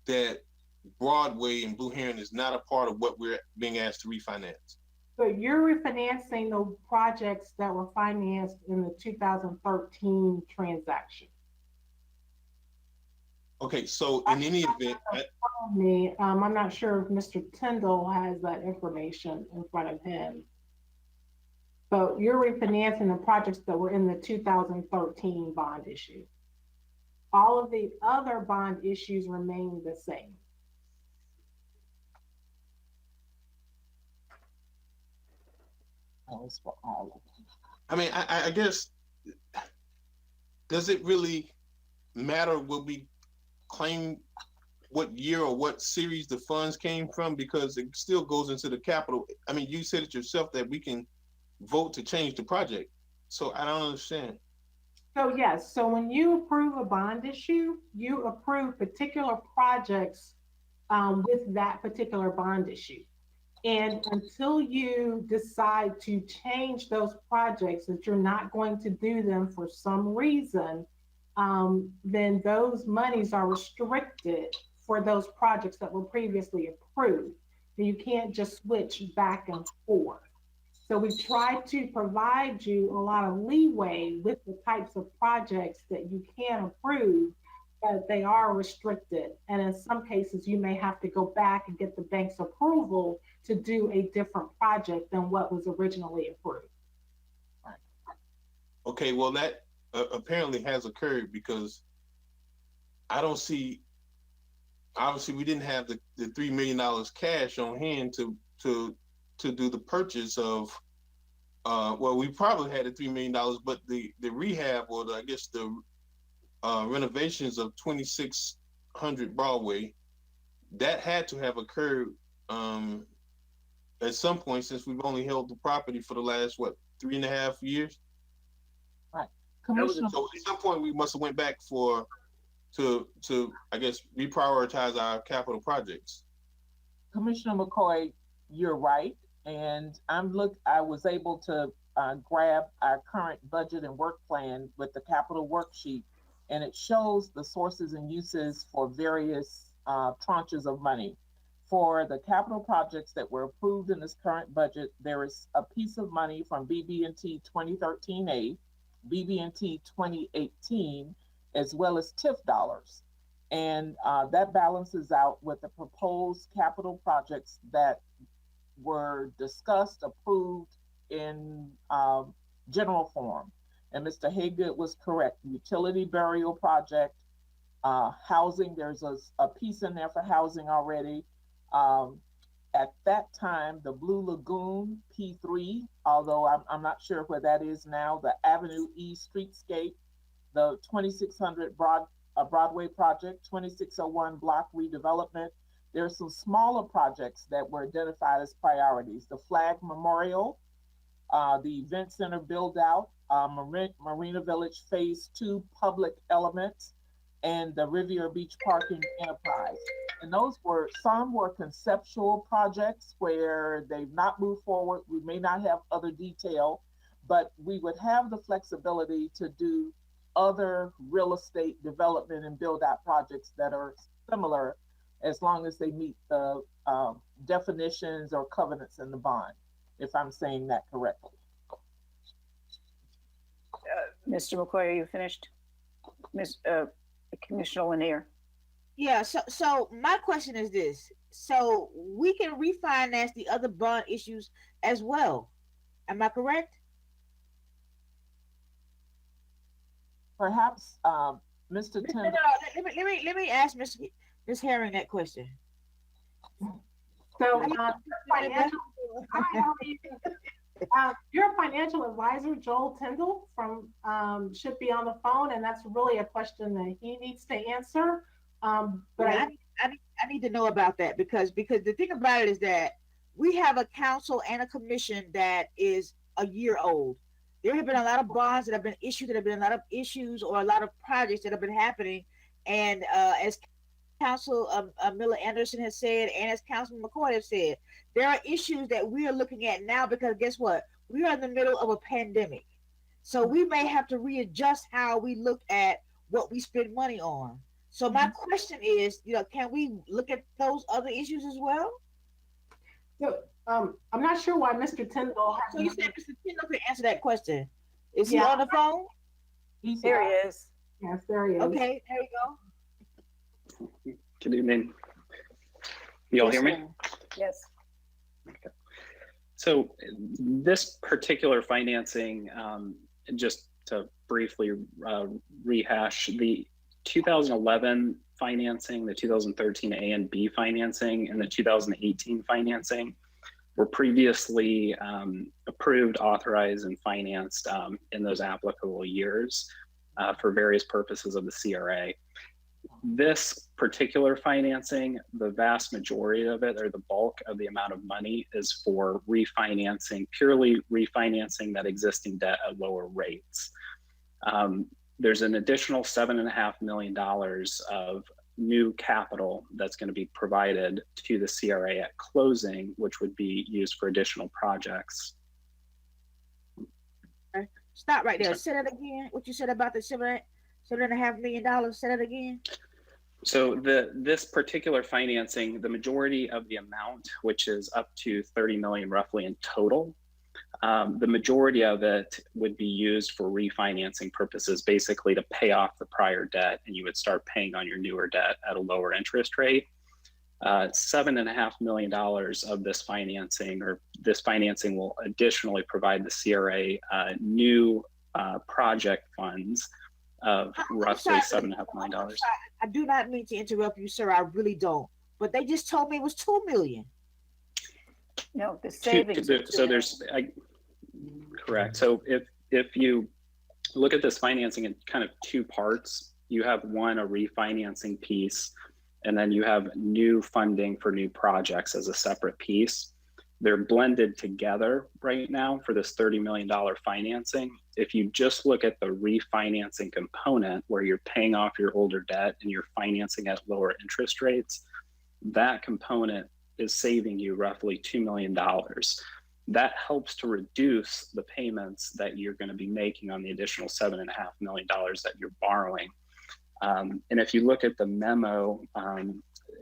that Broadway and Blue Heron is not a part of what we're being asked to refinance? So you're refinancing the projects that were financed in the 2013 transaction. Okay, so in any event, I'm not sure if Mr. Tyndall has that information in front of him. But you're refinancing the projects that were in the 2013 bond issue. All of the other bond issues remain the same. For all of them. I mean, I guess, does it really matter what we claim, what year or what series the funds came from? Because it still goes into the capital. I mean, you said it yourself that we can vote to change the project. So I don't understand. So yes, so when you approve a bond issue, you approve particular projects with that particular bond issue. And until you decide to change those projects, that you're not going to do them for some reason, then those monies are restricted for those projects that were previously approved. And you can't just switch back and forth. So we try to provide you a lot of leeway with the types of projects that you can approve, but they are restricted. And in some cases, you may have to go back and get the bank's approval to do a different project than what was originally approved. Okay, well, that apparently has occurred, because I don't see, obviously we didn't have the $3 million cash on hand to do the purchase of, well, we probably had the $3 million, but the rehab, or I guess the renovations of 2600 Broadway, that had to have occurred at some point, since we've only held the property for the last, 3.5 years? Right. Commissioner, so at some point we must have went back to I guess reprioritize our capital projects. Commissioner McCoy, you're right. And I was able to grab our current budget and work plan with the capital worksheet, and it shows the sources and uses for various tranches of money. For the capital projects that were approved in this current budget, there is a piece of money from BB&T 2013A, BB&T 2018, as well as TIF dollars. And that balances out with the proposed capital projects that were discussed, approved in general form. And Mr. Haygood was correct. Utility burial project, housing, there's a piece in there for housing already. At that time, the Blue Lagoon P3, although I'm not sure where that is now, the Avenue E streetscape, the 2600 Broadway project, 2601 block redevelopment. There are some smaller projects that were identified as priorities. The Flag Memorial, the Event Center build out, Marina Village Phase 2 public elements, and the Riviera Beach Parking Enterprise. And some were conceptual projects where they've not moved forward. We may not have other detail, but we would have the flexibility to do other real estate development and build out projects that are similar, as long as they meet the definitions or covenants in the bond, if I'm saying that correctly. Mr. McCoy, are you finished? Commissioner Lanier. Yeah, so my question is this. So we can refinance the other bond issues as well. Am I correct? Perhaps Mr. Tim. No, let me ask Ms. Herring that question. So financial, Your financial advisor, Joel Tyndall, should be on the phone, and that's really a question that he needs to answer. But Yeah, I need to know about that because the thing about it is that we have a council and a commission that is a year old. There have been a lot of bonds that have been issued, that have been a lot of issues or a lot of projects that have been happening. And as Council Miller Anderson has said, and as Councilman McCoy has said, there are issues that we are looking at now because guess what? We are in the middle of a pandemic. So we may have to readjust how we look at what we spend money on. So my question is, can we look at those other issues as well? So I'm not sure why Mr. Tyndall has. So you said Mr. Tyndall can answer that question. Is he on the phone? There he is. Yes, there he is. Okay, there you go. Good evening. You all hear me? Yes. Okay. So this particular financing, just to briefly rehash, the 2011 financing, the 2013 A and B financing, and the 2018 financing were previously approved, authorized, and financed in those applicable years for various purposes of the CRA. This particular financing, the vast majority of it, or the bulk of the amount of money, is for refinancing, purely refinancing that existing debt at lower rates. There's an additional $7.5 million of new capital that's going to be provided to the CRA at closing, which would be used for additional projects. Stop right there. Say that again. What you said about the $7.5 million. Say that again. So this particular financing, the majority of the amount, which is up to 30 million roughly in total, the majority of it would be used for refinancing purposes, basically to pay off the prior debt, and you would start paying on your newer debt at a lower interest rate. $7.5 million of this financing will additionally provide the CRA new project funds of roughly $7.5 million. I do not mean to interrupt you, sir. I really don't. But they just told me it was $2 million. No, the savings. So there's, correct. So if you look at this financing in kind of two parts, you have one, a refinancing piece, and then you have new funding for new projects as a separate piece. They're blended together right now for this $30 million financing. If you just look at the refinancing component where you're paying off your older debt and you're financing at lower interest rates, that component is saving you roughly $2 million. That helps to reduce the payments that you're going to be making on the additional $7.5 million that you're borrowing. And if you look at the memo,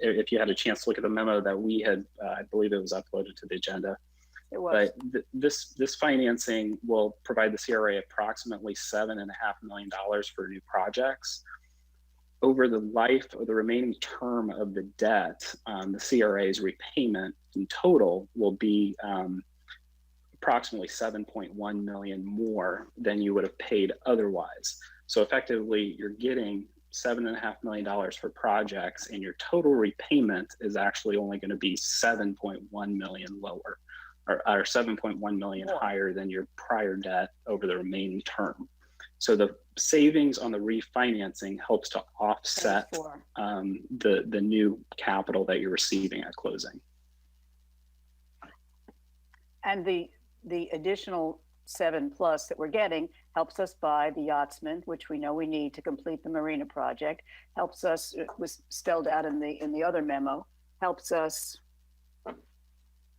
if you had a chance to look at the memo that we had, I believe it was uploaded to the agenda. It was. But this financing will provide the CRA approximately $7.5 million for new projects. Over the life or the remaining term of the debt, the CRA's repayment in total will be approximately 7.1 million more than you would have paid otherwise. So effectively, you're getting $7.5 million for projects, and your total repayment is actually only going to be 7.1 million lower, or 7.1 million higher than your prior debt over the remaining term. So the savings on the refinancing helps to offset the new capital that you're receiving at closing. And the additional 7+ that we're getting helps us buy the yachtsman, which we know we need to complete the marina project, helps us, it was spelled out in the other memo, helps us, let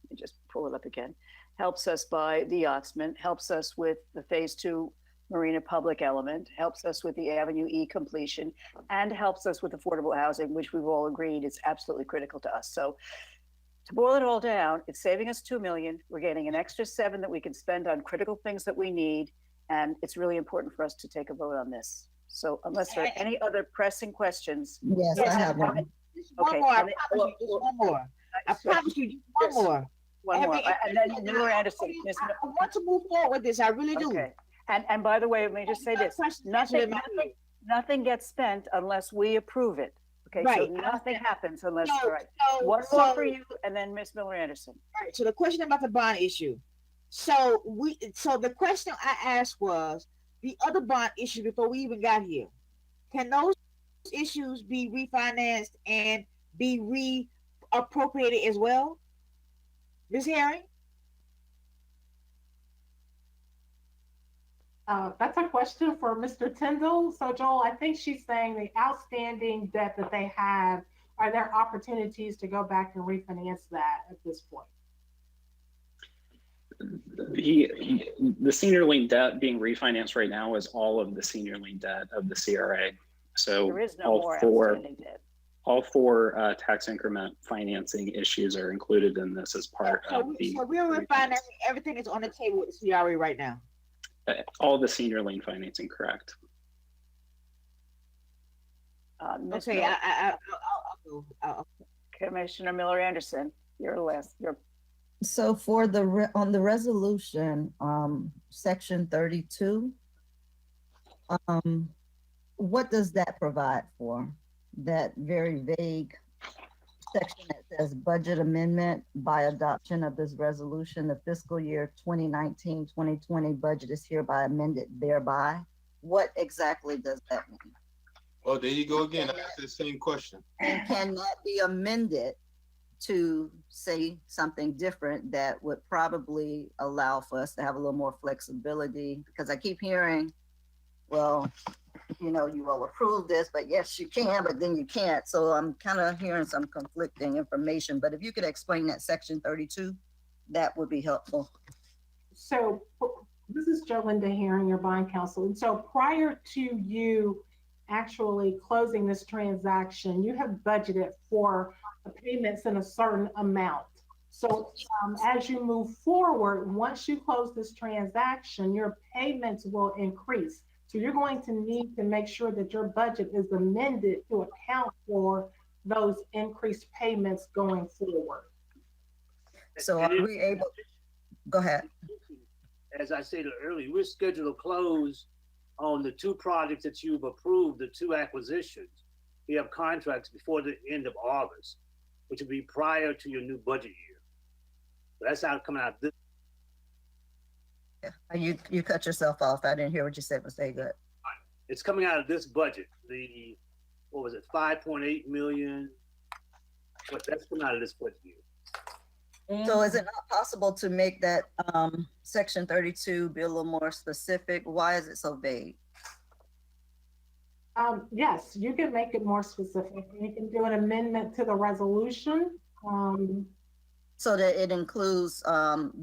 me just pull it up again, helps us buy the yachtsman, helps us with the phase 2 marina public element, helps us with the Avenue E completion, and helps us with affordable housing, which we've all agreed is absolutely critical to us. So to boil it all down, it's saving us $2 million. We're getting an extra 7 that we can spend on critical things that we need. And it's really important for us to take a vote on this. So unless there are any other pressing questions. Yes, I have one. Just one more. I promise you, just one more. I promise you, just one more. One more. And then Miller Anderson. I want to move forward with this. I really do. Okay. And by the way, let me just say this. Nothing gets spent unless we approve it. Okay, right. So nothing happens unless, all right. One more for you, and then Ms. Miller Anderson. All right, so the question about the bond issue. So the question I asked was the other bond issue before we even got here. Can those issues be refinanced and be reappropriated as well, Ms. Herring? That's a question for Mr. Tyndall. So Joel, I think she's saying the outstanding debt that they have, are there opportunities to go back and refinance that at this point? The senior lien debt being refinanced right now is all of the senior lien debt of the CRA. So There is no all more four, outstanding debt. all four tax increment financing issues are included in this as part of the. So we're refinancing everything that's on the table with the CRA right now. All the senior lien financing, correct? Okay, I'll Commissioner Miller Anderson, you're last. So for on the resolution, section 32, what does that provide for? That very vague section that says budget amendment by adoption of this resolution, the fiscal year 2019-2020 budget is hereby amended thereby. What exactly does that mean? Oh, there you go again. I asked the same question. And can that be amended to say something different that would probably allow for us to have a little more flexibility? Because I keep hearing, well, you know, you will approve this, but yes, you can, but then you can't. So I'm kind of hearing some conflicting information, but if you could explain that section 32, that would be helpful. So this is Jolinda Herring, your bond counsel. And so prior to you actually closing this transaction, you have budgeted for the payments in a certain amount. So as you move forward, once you close this transaction, your payments will increase. So you're going to need to make sure that your budget is amended to account for those increased payments going forward. So are we able, go ahead. As I stated earlier, we're scheduled to close on the two projects that you've approved, the two acquisitions. We have contracts before the end of August, which will be prior to your new budget year. So that's how it's coming out this. Yeah, you cut yourself off. I didn't hear what you said, but say good. It's coming out of this budget. The, what was it, 5.8 million? But that's coming out of this budget year. So is it not possible to make that section 32 be a little more specific? Why is it so vague? Yes, you can make it more specific. You can do an amendment to the resolution. So that it includes,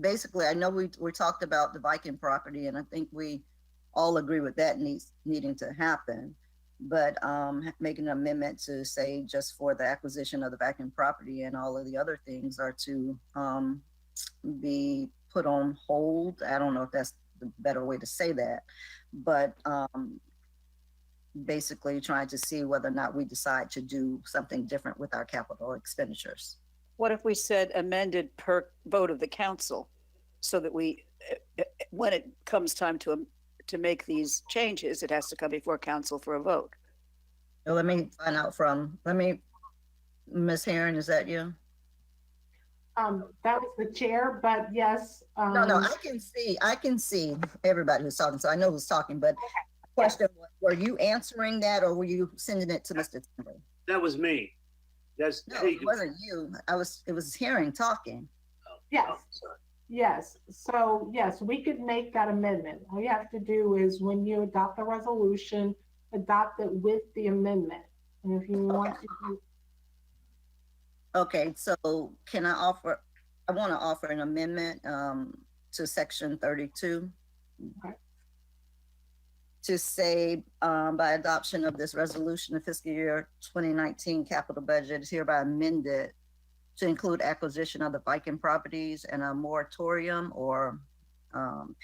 basically, I know we talked about the Viking property, and I think we all agree with that needing to happen. But making an amendment to say just for the acquisition of the Viking property and all of the other things are to be put on hold. I don't know if that's the better way to say that, but basically trying to see whether or not we decide to do something different with our capital expenditures. What if we said amended per vote of the council, so that we, when it comes time to make these changes, it has to come before council for a vote? So let me find out Ms. Herring, is that you? That was the chair, but yes. No, I can see everybody who's talking, so I know who's talking, but the question was, were you answering that or were you sending it to Mr. Timberlake? That was me. That's no, it wasn't you. It was Herring talking. Yes. Yes. So yes, we could make that amendment. All you have to do is when you adopt the resolution, adopt it with the amendment. And if you want to do. Okay, so I want to offer an amendment to section 32. Okay. To say by adoption of this resolution, the fiscal year 2019 capital budget is hereby amended to include acquisition of the Viking properties and a moratorium or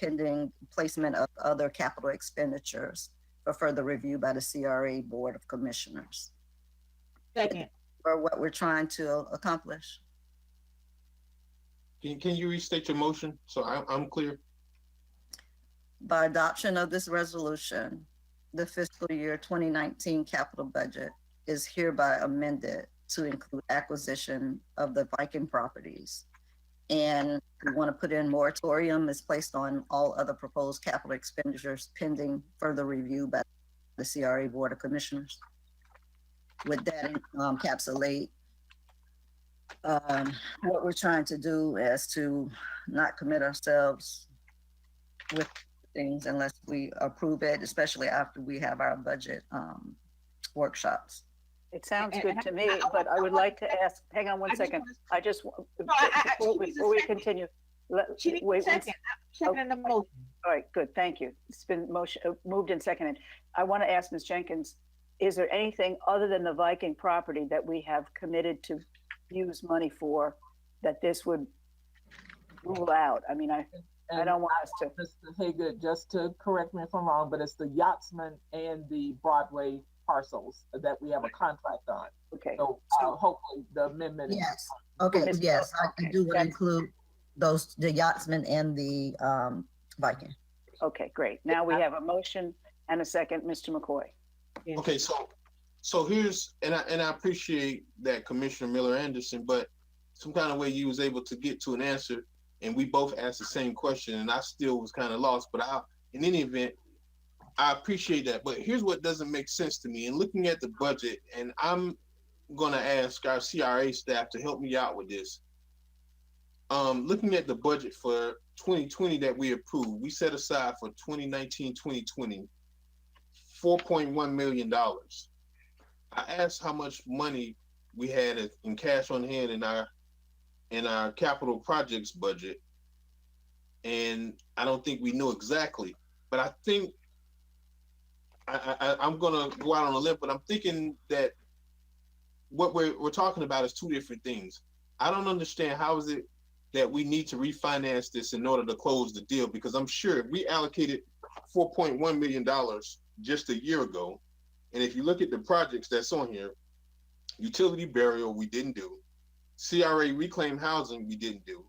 pending placement of other capital expenditures for further review by the CRA Board of Commissioners. Second. For what we're trying to accomplish. Can you restate your motion so I'm clear? By adoption of this resolution, the fiscal year 2019 capital budget is hereby amended to include acquisition of the Viking properties And we want to put in moratorium is placed on all other proposed capital expenditures pending further review by the CRA Board of Commissioners. Would that encapsulate what we're trying to do is to not commit ourselves with things unless we approve it, especially after we have our budget workshops. It sounds good to me, but I would like to ask, hang on one second. I just, before we continue, She needs a wait, second. Second the motion. all right, good, thank you. It's been moved and seconded. I want to ask Ms. Jenkins, is there anything other than the Viking property that we have committed to use money for that this would rule out? I mean, I don't want us to. Mr. Haygood, just to correct me if I'm wrong, but it's the Yachtsman and the Broadway parcels that we have a contract on. Okay. So hopefully the amendment. Yes. Okay. Yes, I do want to include those, the Yachtsman and the Viking. Okay, great. Now we have a motion and a second, Mr. McCoy. Okay, so here's, and I appreciate that, Commissioner Miller Anderson, but some kind of way you was able to get to an answer, and we both asked the same question, and I still was kind of lost. But in any event, I appreciate that. But here's what doesn't make sense to me. In looking at the budget, and I'm gonna ask our CRA staff to help me out with this. Looking at the budget for 2020 that we approved, we set aside for 2019-2020 $4.1 million. I asked how much money we had in cash on hand in our capital projects budget, and I don't think we know exactly. But I think I'm gonna go out on a limb, but I'm thinking that what we're talking about is two different things. I don't understand how is it that we need to refinance this in order to close the deal, because I'm sure we allocated $4.1 million just a year ago. And if you look at the projects that's on here, utility burial, we didn't do. CRA reclaimed housing, we didn't do.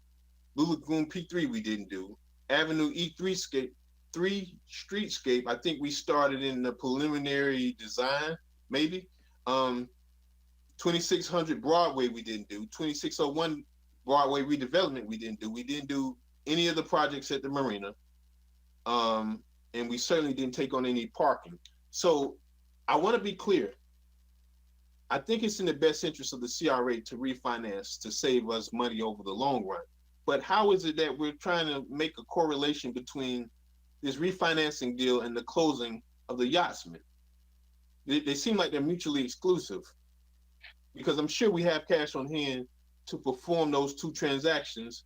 Blue Lagoon P3, we didn't do. Avenue E3 streetscape, I think we started in the preliminary design, maybe. 2600 Broadway, we didn't do. 2601 Broadway redevelopment, we didn't do. We didn't do any of the projects at the marina. And we certainly didn't take on any parking. So I want to be clear. I think it's in the best interest of the CRA to refinance to save us money over the long run. But how is it that we're trying to make a correlation between this refinancing deal and the closing of the Yachtsman? They seem like they're mutually exclusive, because I'm sure we have cash on hand to perform those two transactions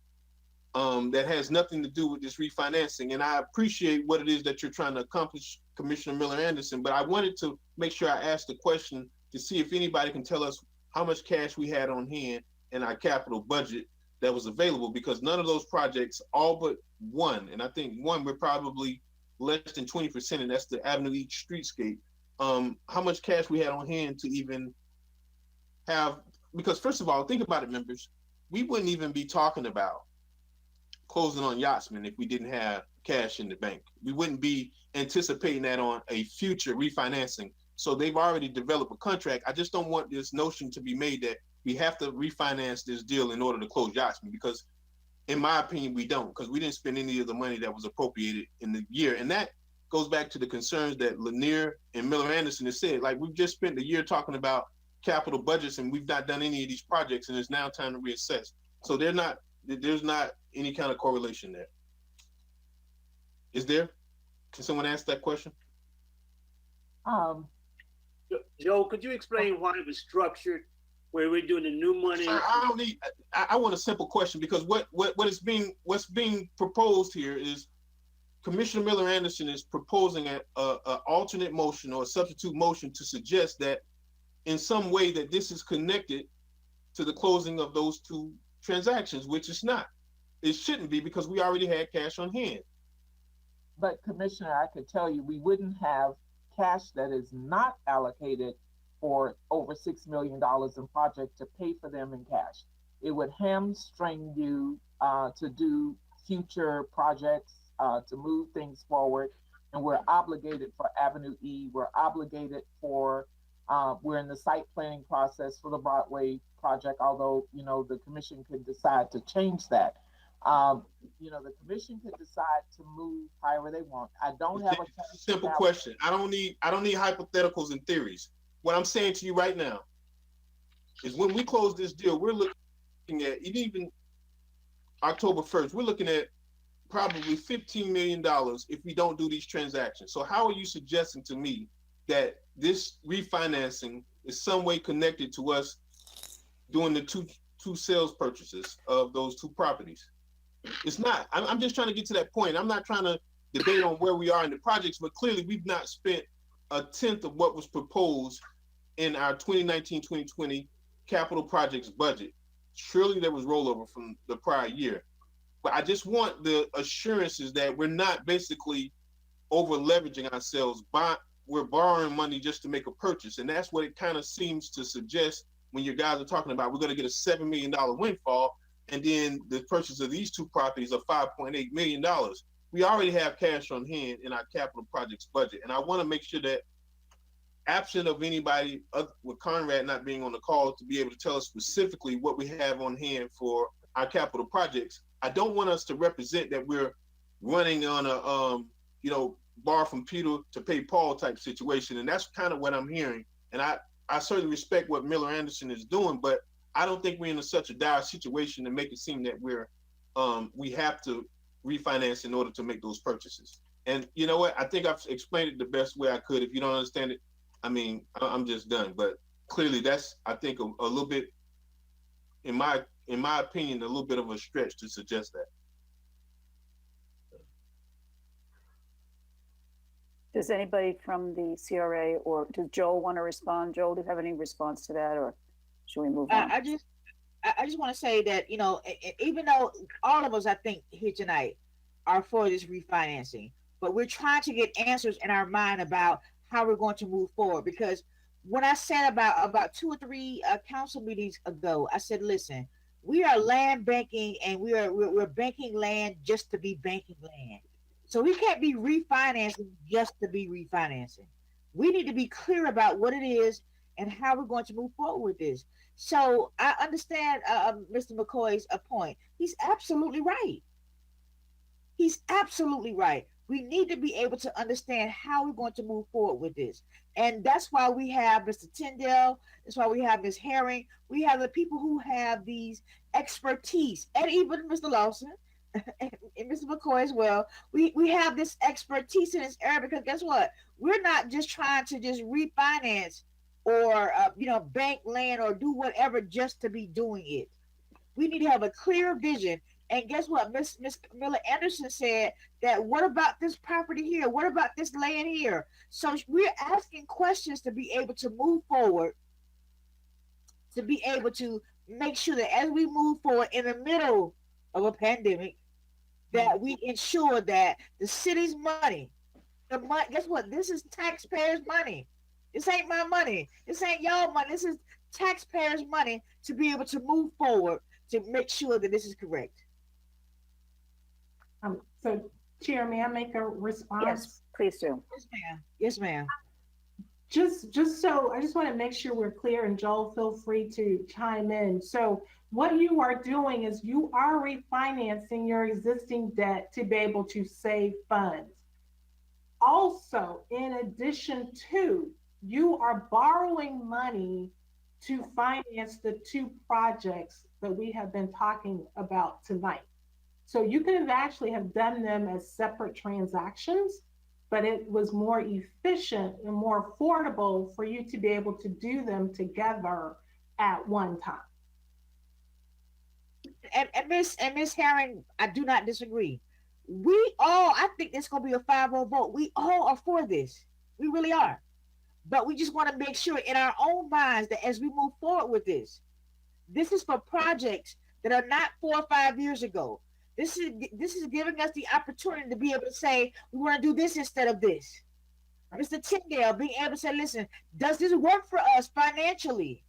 that has nothing to do with this refinancing. And I appreciate what it is that you're trying to accomplish, Commissioner Miller Anderson, but I wanted to make sure I asked the question to see if anybody can tell us how much cash we had on hand in our capital budget that was available, because none of those projects, all but one, and I think one we're probably less than 20%, and that's the Avenue East streetscape. How much cash we had on hand to even have, because first of all, think about it, members, we wouldn't even be talking about closing on Yachtsman if we didn't have cash in the bank. We wouldn't be anticipating that on a future refinancing. So they've already developed a contract. I just don't want this notion to be made that we have to refinance this deal in order to close Yachtsman, because in my opinion, we don't, because we didn't spend any of the money that was appropriated in the year. And that goes back to the concerns that Lanier and Miller Anderson has said. Like, we've just spent a year talking about capital budgets and we've not done any of these projects, and it's now time to reassess. So there's not any kind of correlation there. Is there? Can someone ask that question? Joe, could you explain why it was structured where we're doing the new money? I want a simple question, because what's being proposed here is Commissioner Miller Anderson is proposing a alternate motion or a substitute motion to suggest that in some way that this is connected to the closing of those two transactions, which it's not. It shouldn't be, because we already had cash on hand. But Commissioner, I could tell you, we wouldn't have cash that is not allocated for over $6 million in projects to pay for them in cash. It would hamstring you to do future projects, to move things forward. And we're obligated for Avenue E, we're obligated for We're in the site planning process for the Broadway project, although, you know, the commission could decide to change that. You know, the commission could decide to move however they want. I don't have a simple question. I don't need hypotheticals and theories. What I'm saying to you right now is when we close this deal, we're looking at even October 1st, we're looking at probably $15 million if we don't do these transactions. So how are you suggesting to me that this refinancing is some way connected to us doing the two sales purchases of those two properties? It's not. I'm just trying to get to that point. I'm not trying to debate on where we are in the projects, but clearly we've not spent a tenth of what was proposed in our 2019-2020 capital projects budget. Surely there was rollover from the prior year. But I just want the assurances that we're not basically over leveraging ourselves. We're borrowing money just to make a purchase. And that's what it kind of seems to suggest when you guys are talking about we're going to get a $7 million windfall, and then the purchase of these two properties are $5.8 million. We already have cash on hand in our capital projects budget. And I want to make sure that, absent of anybody with Conrad not being on the call to be able to tell us specifically what we have on hand for our capital projects, I don't want us to represent that we're running on a, borrow from Peter to pay Paul type situation. And that's kind of what I'm hearing. And I certainly respect what Miller Anderson is doing, but I don't think we're in such a dire situation to make it seem that we have to refinance in order to make those purchases. And you know what? I think I've explained it the best way I could. If you don't understand it, I mean, I'm just done. But clearly that's, I think, a little bit, in my opinion, a little bit of a stretch to suggest that. Does anybody from the CRA or does Joel want to respond? Joel, do you have any response to that, or should we move on? I just want to say that, even though all of us, I think, here tonight are for this refinancing, but we're trying to get answers in our mind about how we're going to move forward. Because when I said about 2 or 3 council meetings ago, I said, listen, we are land banking, and we're banking land just to be banking land. So we can't be refinancing just to be refinancing. We need to be clear about what it is and how we're going to move forward with this. So I understand Mr. McCoy's point. He's absolutely right. He's absolutely right. We need to be able to understand how we're going to move forward with this. And that's why we have Mr. Tyndale. That's why we have Ms. Herring. We have the people who have these expertise, and even Mr. Lawson and Mr. McCoy as well. We have this expertise in this area, because guess what? We're not just trying to just refinance or bank land or do whatever just to be doing it. We need to have a clear vision. And guess what? Miss Miller Anderson said that, what about this property here? What about this land here? So we're asking questions to be able to move forward, to be able to make sure that as we move forward in the middle of a pandemic, that we ensure that the city's money, guess what? This is taxpayers' money. This ain't my money. This ain't y'all money. This is taxpayers' money, to be able to move forward to make sure that this is correct. So, Chair, may I make a response? Yes, please do. Yes, ma'am. Yes, ma'am. Just so I just want to make sure we're clear, and Joel, feel free to chime in. So what you are doing is you are refinancing your existing debt to be able to save funds. Also, in addition to, you are borrowing money to finance the 2 projects that we have been talking about tonight. So you could have actually have done them as separate transactions, but it was more efficient and more affordable for you to be able to do them together at one time. And Miss Herring, I do not disagree. We all, I think it's going to be a 5-0 vote. We all are for this. We really are. But we just want to make sure in our own minds that as we move forward with this is for projects that are not 4 or 5 years ago. This is giving us the opportunity to be able to say, we want to do this instead of this. Mr. Tyndale being able to say, listen, does this work for us financially?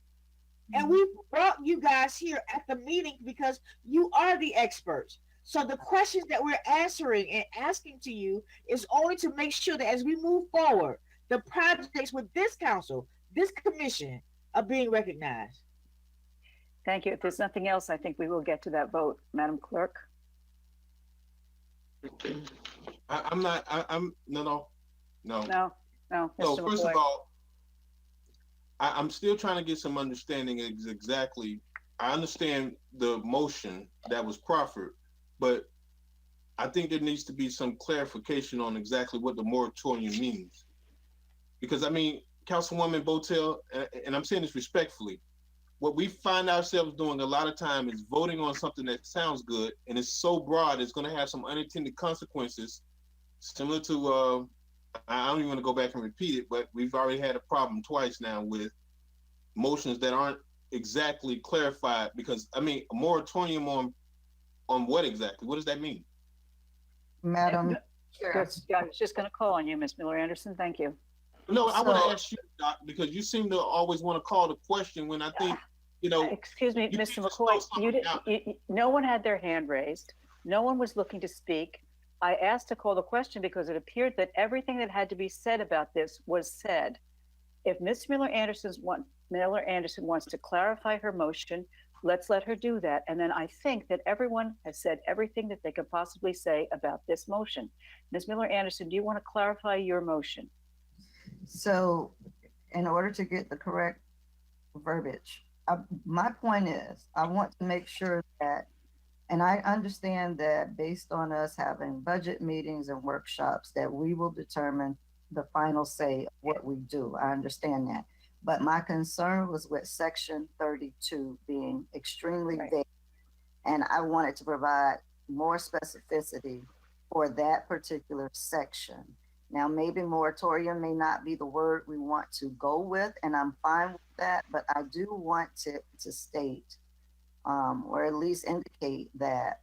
And we brought you guys here at the meeting because you are the experts. So the questions that we're answering and asking to you is only to make sure that as we move forward, the projects with this council, this commission are being recognized. Thank you. If there's nothing else, I think we will get to that vote. Madam Clerk? I'm not, I'm, no. No, So Mr. first McCoy. of all, I'm still trying to get some understanding exactly. I understand the motion that was proffered, but I think there needs to be some clarification on exactly what the moratorium means. Because I mean, Councilwoman Botel, and I'm saying this respectfully, what we find ourselves doing a lot of time is voting on something that sounds good and it's so broad, it's going to have some unintended consequences, similar to, I don't even want to go back and repeat it, but we've already had a problem twice now with motions that aren't exactly clarified. Because I mean, a moratorium on what exactly? What does that mean? Madam Chair. I was just going to call on you, Ms. Miller Anderson. Thank you. No, I want So- to ask you, Doc, because you seem to always want to call the question when I think, you know. Excuse me, you Mr. need to McCoy, slow you something down. no one had their hand raised. No one was looking to speak. I asked to call the question because it appeared that everything that had to be said about this was said. If Ms. Miller Anderson wants to clarify her motion, let's let her do that. And then I think that everyone has said everything that they could possibly say about this motion. Ms. Miller Anderson, do you want to clarify your motion? So in order to get the correct verbiage, my point is, I want to make sure that, and I understand that based on us having budget meetings and workshops, that we will determine the final say of what we do. I understand that. But my concern was with section 32 being extremely vague. And I wanted to provide more specificity for that particular section. Now, maybe moratorium may not be the word we want to go with, and I'm fine with that, but I do want to state, or at least indicate that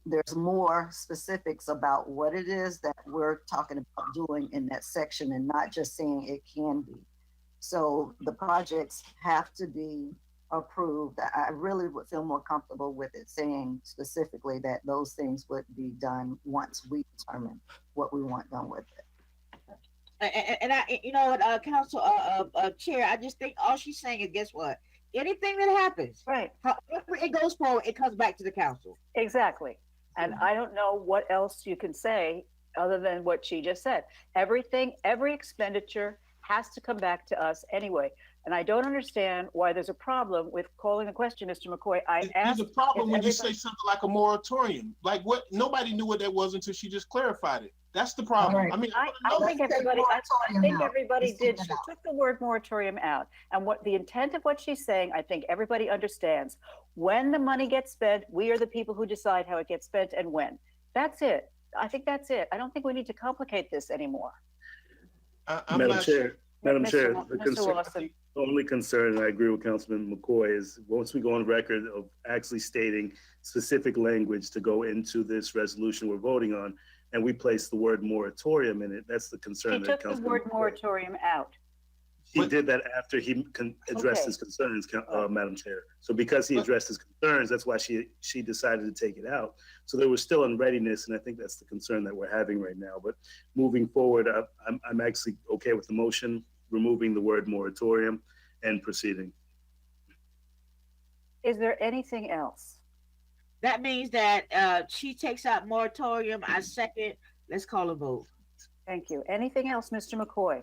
there's more specifics about what it is that we're talking about doing in that section and not just saying it can be. So the projects have to be approved. I really would feel more comfortable with it saying specifically that those things would be done once we determine what we want done with it. And I, you know what, Council Chair, I just think all she's saying is, guess what? Anything that happens, Right. however it goes forward, it comes back to the council. Exactly. And I don't know what else you can say other than what she just said. Every expenditure has to come back to us anyway. And I don't understand why there's a problem with calling the question, Mr. McCoy. There's a problem when you say something like a moratorium. Like what? Nobody knew what that was until she just clarified it. That's the problem. All right. I mean, I think everybody did. She took the word moratorium out. And what the intent of what she's saying, I think everybody understands. When the money gets spent, we are the people who decide how it gets spent and when. That's it. I think that's it. I don't think we need to complicate this anymore. Madam Chair, Mr. the Lawson. only concern, and I agree with Councilman McCoy, is once we go on record of actually stating specific language to go into this resolution we're voting on, and we place the word moratorium in it, that's the concern. He that took the Councilman word McCoy- moratorium out. He did that after he addressed Okay. his concerns, Madam Chair. So because he addressed his concerns, that's why she decided to take it out. So there was still unreadiness, and I think that's the concern that we're having right now. But moving forward, I'm actually okay with the motion, removing the word moratorium and proceeding. Is there anything else? That means that she takes out moratorium. I second. Let's call a vote. Thank you. Anything else, Mr. McCoy?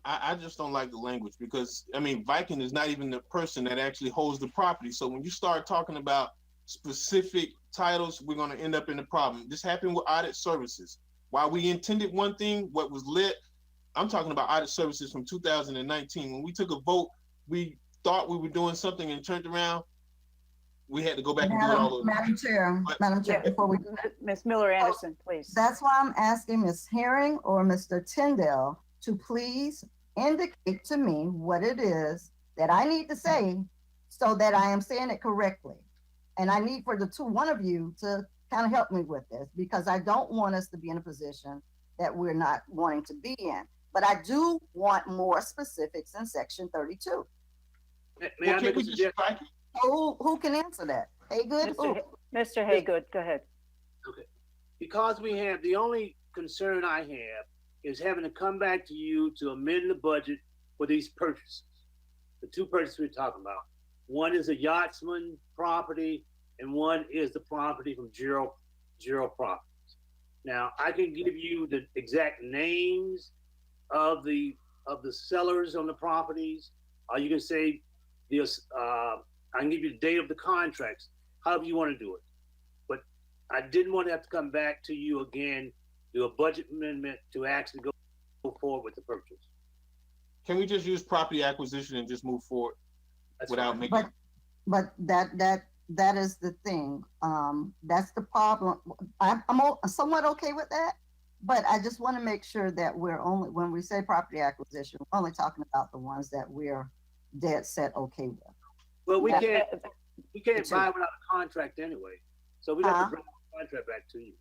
I just don't like the language because, I mean, Viking is not even the person that actually holds the property. So when you start talking about specific titles, we're going to end up in a problem. This happened with audit services. While we intended one thing, what was lit, I'm talking about audit services from 2019. When we took a vote, we thought we were doing something and turned around. We had to go back and do it all over. Madam Chair, before we, Ms. Miller Anderson, please. that's why I'm asking Ms. Herring or Mr. Tyndall to please indicate to me what it is that I need to say so that I am saying it correctly. And I need for one of you to kind of help me with this, because I don't want us to be in a position that we're not wanting to be in. But I do want more specifics in section 32. May I Okay, make a we just suggestion? strike it. Who can answer that? Haygood? Who? Mr. Haygood, go ahead. Because the only concern I have is having to come back to you to amend the budget for for these purchases. The two purchases we're talking about. One is a Yachtsman property, and one is the property from Gerald Properties. Now, I can give you the exact names of the sellers on the properties, or you can say this. I can give you the date of the contracts, however you want to do it. But I didn't want to have to come back to you again, do a budget amendment to actually go forward with the purchase. Can we just use property acquisition and just move forward That's without fine. making? But that is the thing. That's the problem. I'm somewhat okay with that, but I just want to make sure that we're only, when we say property acquisition, we're only talking about the ones that we're dead set okay with. Well, we Yeah. can't buy without a contract anyway. So we'd have to bring the contract back to you.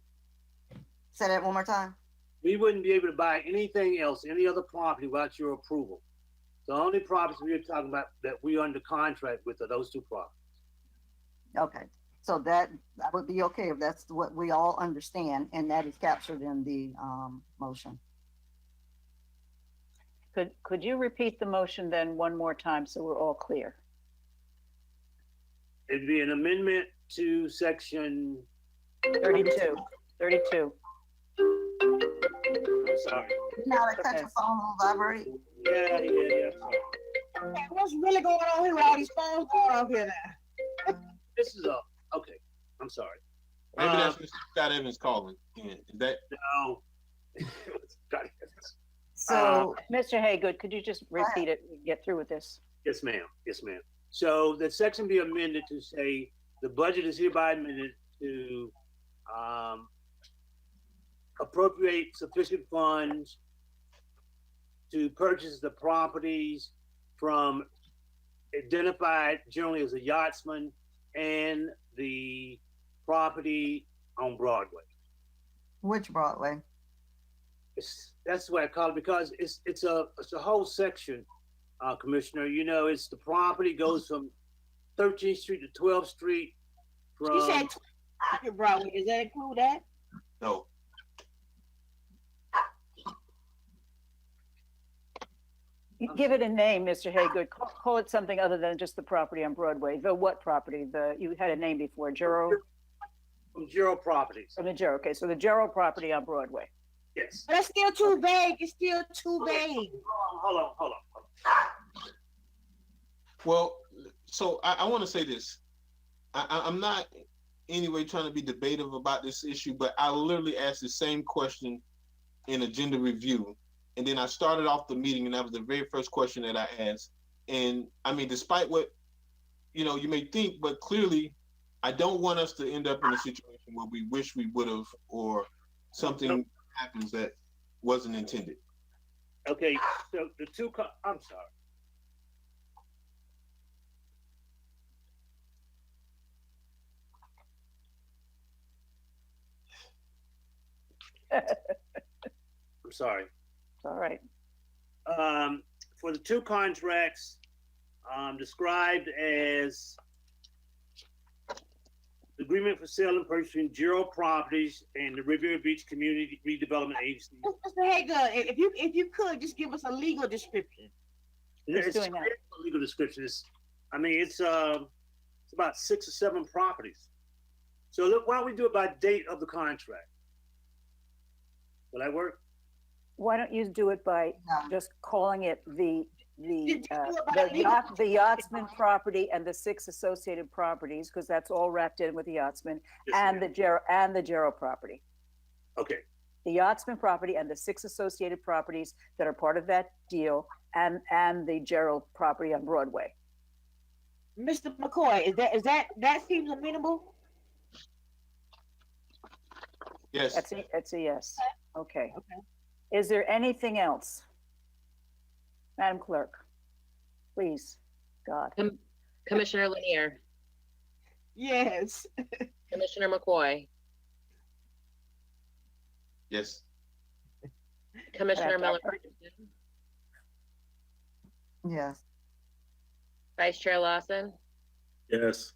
Say that one more time. We wouldn't be able to buy anything else, any other property without your approval. The only properties we're talking about that we're under contract with are those two properties. Okay, so that would be okay if that's what we all understand, and that is captured in the motion. Could you repeat the motion then one more time so we're all clear? It'd be an amendment to section 32. I'm sorry. Now I touch your phone and vibrate. Yeah. What's really going on here with all these phones going off here now? This is okay. I'm sorry. Maybe that's Mr. Scott Evans calling. Is that? No. So, Mr. Haygood, could you just repeat it and get through with this? Yes, ma'am. So the section be amended to say the budget is hereby amended to appropriate sufficient funds to purchase the properties from identified generally as a Yachtsman and the property on Broadway. which Broadway? That's the way I call it because it's a whole section, Commissioner. You know, it's the property goes from 13th Street to 12th Street. From You said Broadway. Does that include that? No. You give it a name, Mr. Haygood. Call it something other than just the property on Broadway. The what property? You had a name before, Jero? From Gerald Properties. From the Jero. Okay, so the Jero property on Broadway. Yes. But that's still too vague. It's still too vague. Hold on. Well, so I want to say this. I'm not anyway trying to be debative about this issue, but I literally asked the same question in agenda review. And then I started off the meeting, and that was the very first question that I asked. And I mean, despite what, you know, you may think, but clearly I don't want us to end up in a situation where we wish we would have, or something happens that wasn't intended. Okay, so the two, I'm sorry. I'm sorry. All right. For the two contracts described as the agreement for sale and purchasing Jero Properties and the Riviera Beach Community Redevelopment Agency. Mr. Hager, if you could just give us a legal description. It's doing that. a legal description. It's about 6 or 7 properties. So look, why don't we do it by date of the contract? Will that work? Why don't you do it by No. just calling it the Just do it by Yachtsman property and the 6 associated properties, because that's all wrapped in with the Yachtsman, Yes, and ma'am. the Jero property. Okay. The Yachtsman property and the 6 associated properties that are part of that deal, and the Jero property on Broadway. Mr. McCoy, that seems amenable? Yes. That's a yes. Okay. Okay. Is there anything else? Madam Clerk, please, God. Commissioner Lanier, Yes. Commissioner McCoy, Yes. Commissioner Miller, Yes. Vice Chair Lawson, Yes.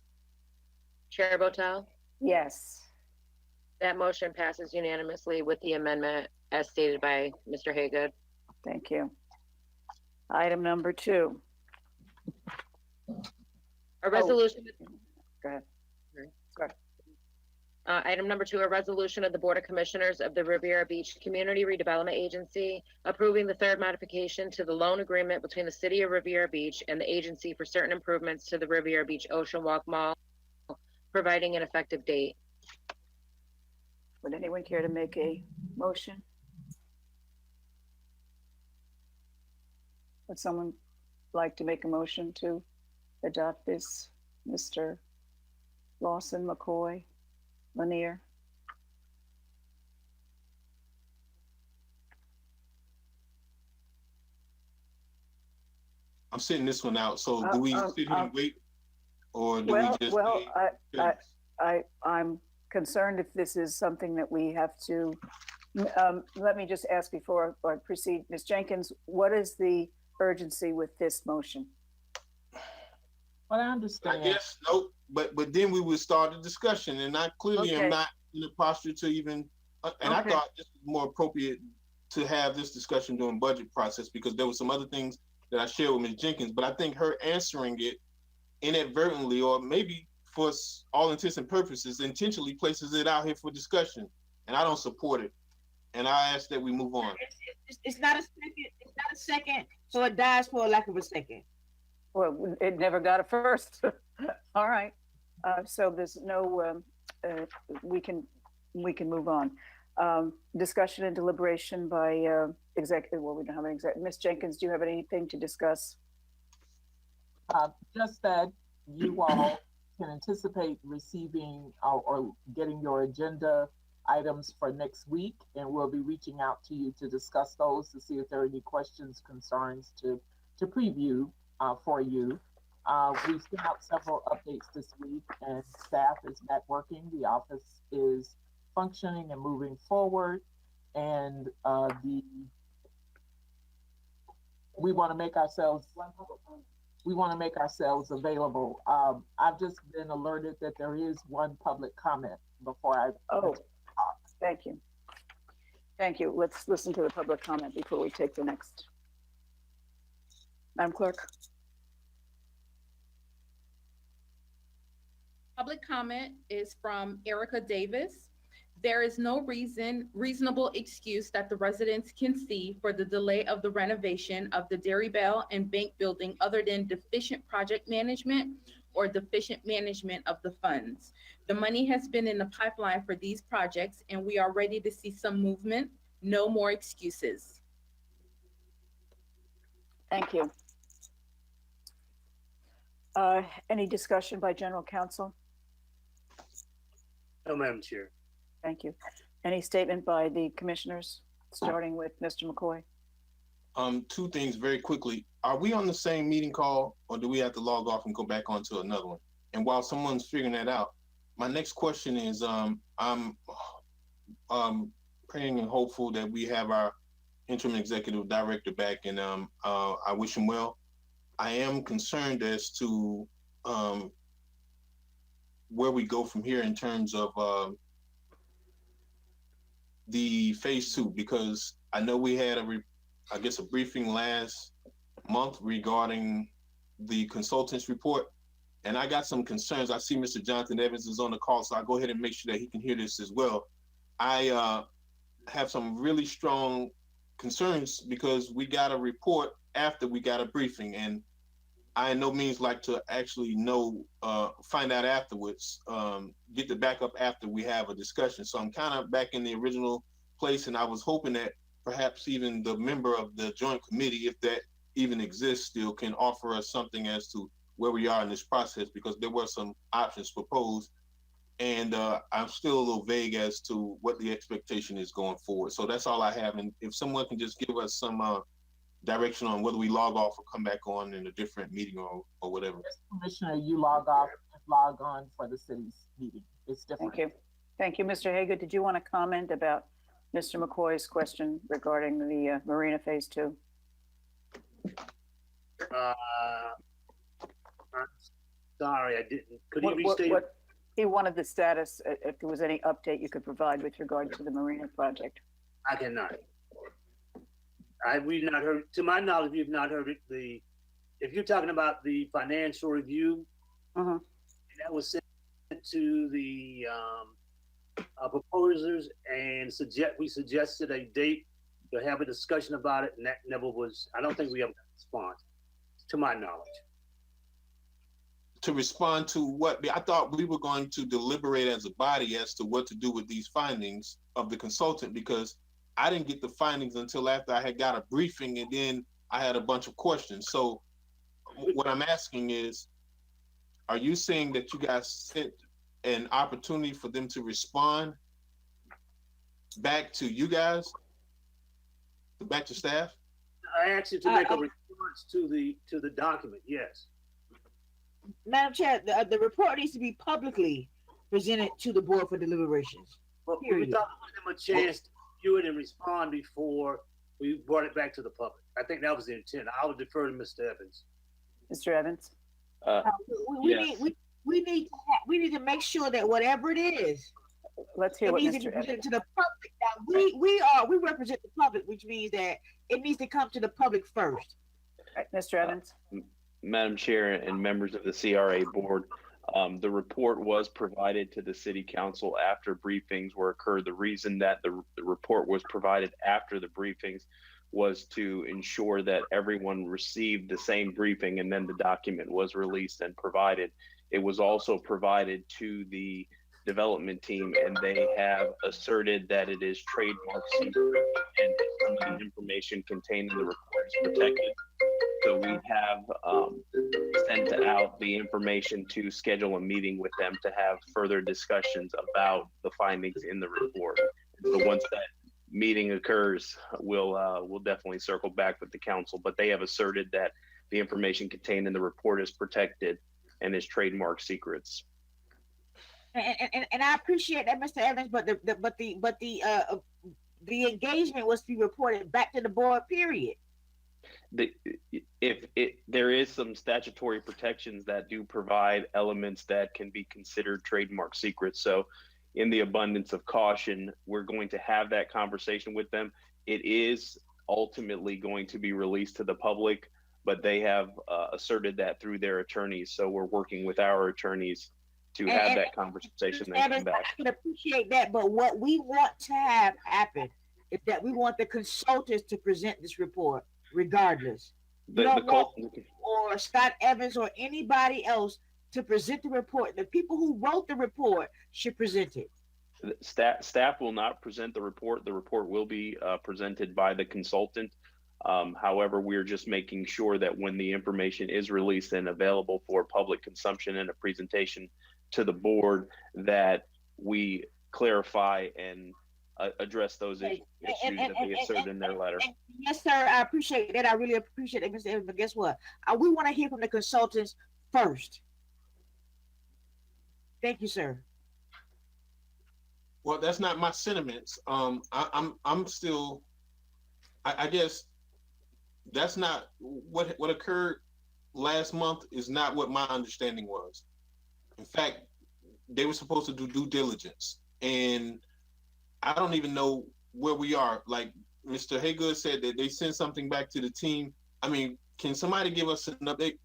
Chair Botel. Yes. That motion passes unanimously with the amendment as stated by Mr. Haygood. Thank you. Item number 2. A resolution. Go ahead. Item number 2, a resolution of the Board of Commissioners of the Riviera Beach Community Redevelopment Agency approving the third modification to the loan agreement between the City of Riviera Beach and the agency for certain improvements to the Riviera Beach Ocean Walk Mall, providing an effective date. Would anyone care to make a motion? Would someone like to make a motion to adopt this? Mr. Lawson, McCoy, Lanier? I'm sitting this one out. So do we sit here and wait, or do we just? Well, I'm concerned if this is something that we have to. Let me just ask before I proceed, Ms. Jenkins, what is the urgency with this motion? Well, I understand. I guess no, but then we would start a discussion, and I clearly am not in the posture to even. And I thought this was more appropriate to have this discussion during budget process, because there were some other things that I shared with Ms. Jenkins, but I think her answering it inadvertently, or maybe for all intents and purposes, intentionally places it out here for discussion, and I don't support it. And I ask that we move on. It's not a second. It's not a second, so it dies for a lack of a second. Well, it never got a first. All right. So there's no, we can move on. Discussion and deliberation by executive. Well, we don't have an executive. Ms. Jenkins, do you have anything to discuss? Just that you all can anticipate receiving or getting your agenda items for next week, and we'll be reaching out to you to discuss those, to see if there are any questions, concerns to preview for you. We've sent out several updates this week, and staff is networking. The office is functioning and moving forward, and we want to make ourselves available. I've just been alerted that there is one public comment before I. Oh, thank you. Thank you. Let's listen to the public comment before we take the next. Madam Clerk. Public comment is from Erica Davis. There is no reasonable excuse that the residents can see for the delay of the renovation of the Dairy Bell and Bank building other than deficient project management or deficient management of the funds. The money has been in the pipeline for these projects, and we are ready to see some movement. No more excuses. Thank you. Any discussion by General Counsel? No, Madam Chair. Thank you. Any statement by the commissioners, starting with Mr. McCoy? Two things very quickly. Are we on the same meeting call, or do we have to log off and go back onto another one? And while someone's figuring that out, my next question is, I'm praying and hopeful that we have our interim executive director back, and I wish him well. I am concerned as to where we go from here in terms of the phase 2, because I know we had a briefing last month regarding the consultant's report, and I got some concerns. I see Mr. Jonathan Evans is on the call, so I'll go ahead and make sure that he can hear this as well. I have some really strong concerns because we got a report after we got a briefing, and I in no means like to actually find out afterwards, get the backup after we have a discussion. So I'm kind of back in the original place, and I was hoping that perhaps even the member of the joint committee, if that even exists still, can offer us something as to where we are in this process, because there were some options proposed, and I'm still a little vague as to what the expectation is going forward. So that's all I have, and if someone can just give us some direction on whether we log off or come back on in a different meeting or whatever. Yes, Commissioner, you log off and log on for the city's meeting. It's different. Thank you. Thank you. Mr. Hager, did you want to comment about Mr. McCoy's question regarding the Marina Phase 2? I'm sorry, I didn't. Could you restate? He wanted the status, if there was any update you could provide with regard to the Marina project. I cannot. we've not heard, to my knowledge, we've not heard it. If you're talking about the financial review, that was sent to the proposers, and we suggested a date to have a discussion about it, and that never was, I don't think we ever got a response, to my knowledge. To respond to what? I thought we were going to deliberate as a body as to what to do with these findings of the consultant, because I didn't get the findings until after I had got a briefing, and then I had a bunch of questions. So what I'm asking is, are you saying that you guys sent an opportunity for them to respond back to you guys, back to staff? I asked you to make a response to the document, yes. Madam Chair, the report needs to be publicly presented to the board for deliberations. But we Period. thought we'd give them a chance to view it and respond before we brought it back to the public. I think that was the intent. I would defer to Mr. Evans. Mr. Evans? Yes. We need to make sure that whatever it is, Let's hear it what needs to be Mr. Evans. presented to the public. Now, we represent the public, which means that it needs to come to the public first. Mr. Evans? Madam Chair and members of the CRA board, the report was provided to the City Council after briefings were occurred. The reason that the report was provided after the briefings was to ensure that everyone received the same briefing, and then the document was released and provided. It was also provided to the development team, and they have asserted that it is trademark secret and some of the information contained in the report is protected. So we have sent out the information to schedule a meeting with them to have further discussions about the findings in the report. So once that meeting occurs, we'll definitely circle back with the council, but they have asserted that the information contained in the report is protected and is trademark secrets. And I appreciate that, Mr. Evans, but the engagement was to be reported back to the board, period. There is some statutory protections that do provide elements that can be considered trademark secrets. So in the abundance of caution, we're going to have that conversation with them. It is ultimately going to be released to the public, but they have asserted that through their attorneys. So we're working with our attorneys to have that conversation and come back. I can appreciate that, but what we want to have happen is that we want the consultants to present this report, regardless. Or Scott Evans or anybody else to present the report. The people who wrote the report should present it. Staff will not present the report. The report will be presented by the consultant. However, we're just making sure that when the information is released and available for public consumption and a presentation to the board, that we clarify and address those issues that they assert in their letter. Yes, sir. I appreciate that. I really appreciate it, Mr. Evans. But guess what? We want to hear from the consultants first. Thank you, sir. Well, that's not my sentiments. I'm still. I guess that's not what occurred last month. Is not what my understanding was. In fact, they were supposed to do due diligence, and I don't even know where we are. Like Mr. Haygood said that they sent something back to the team. I mean, can somebody give us an update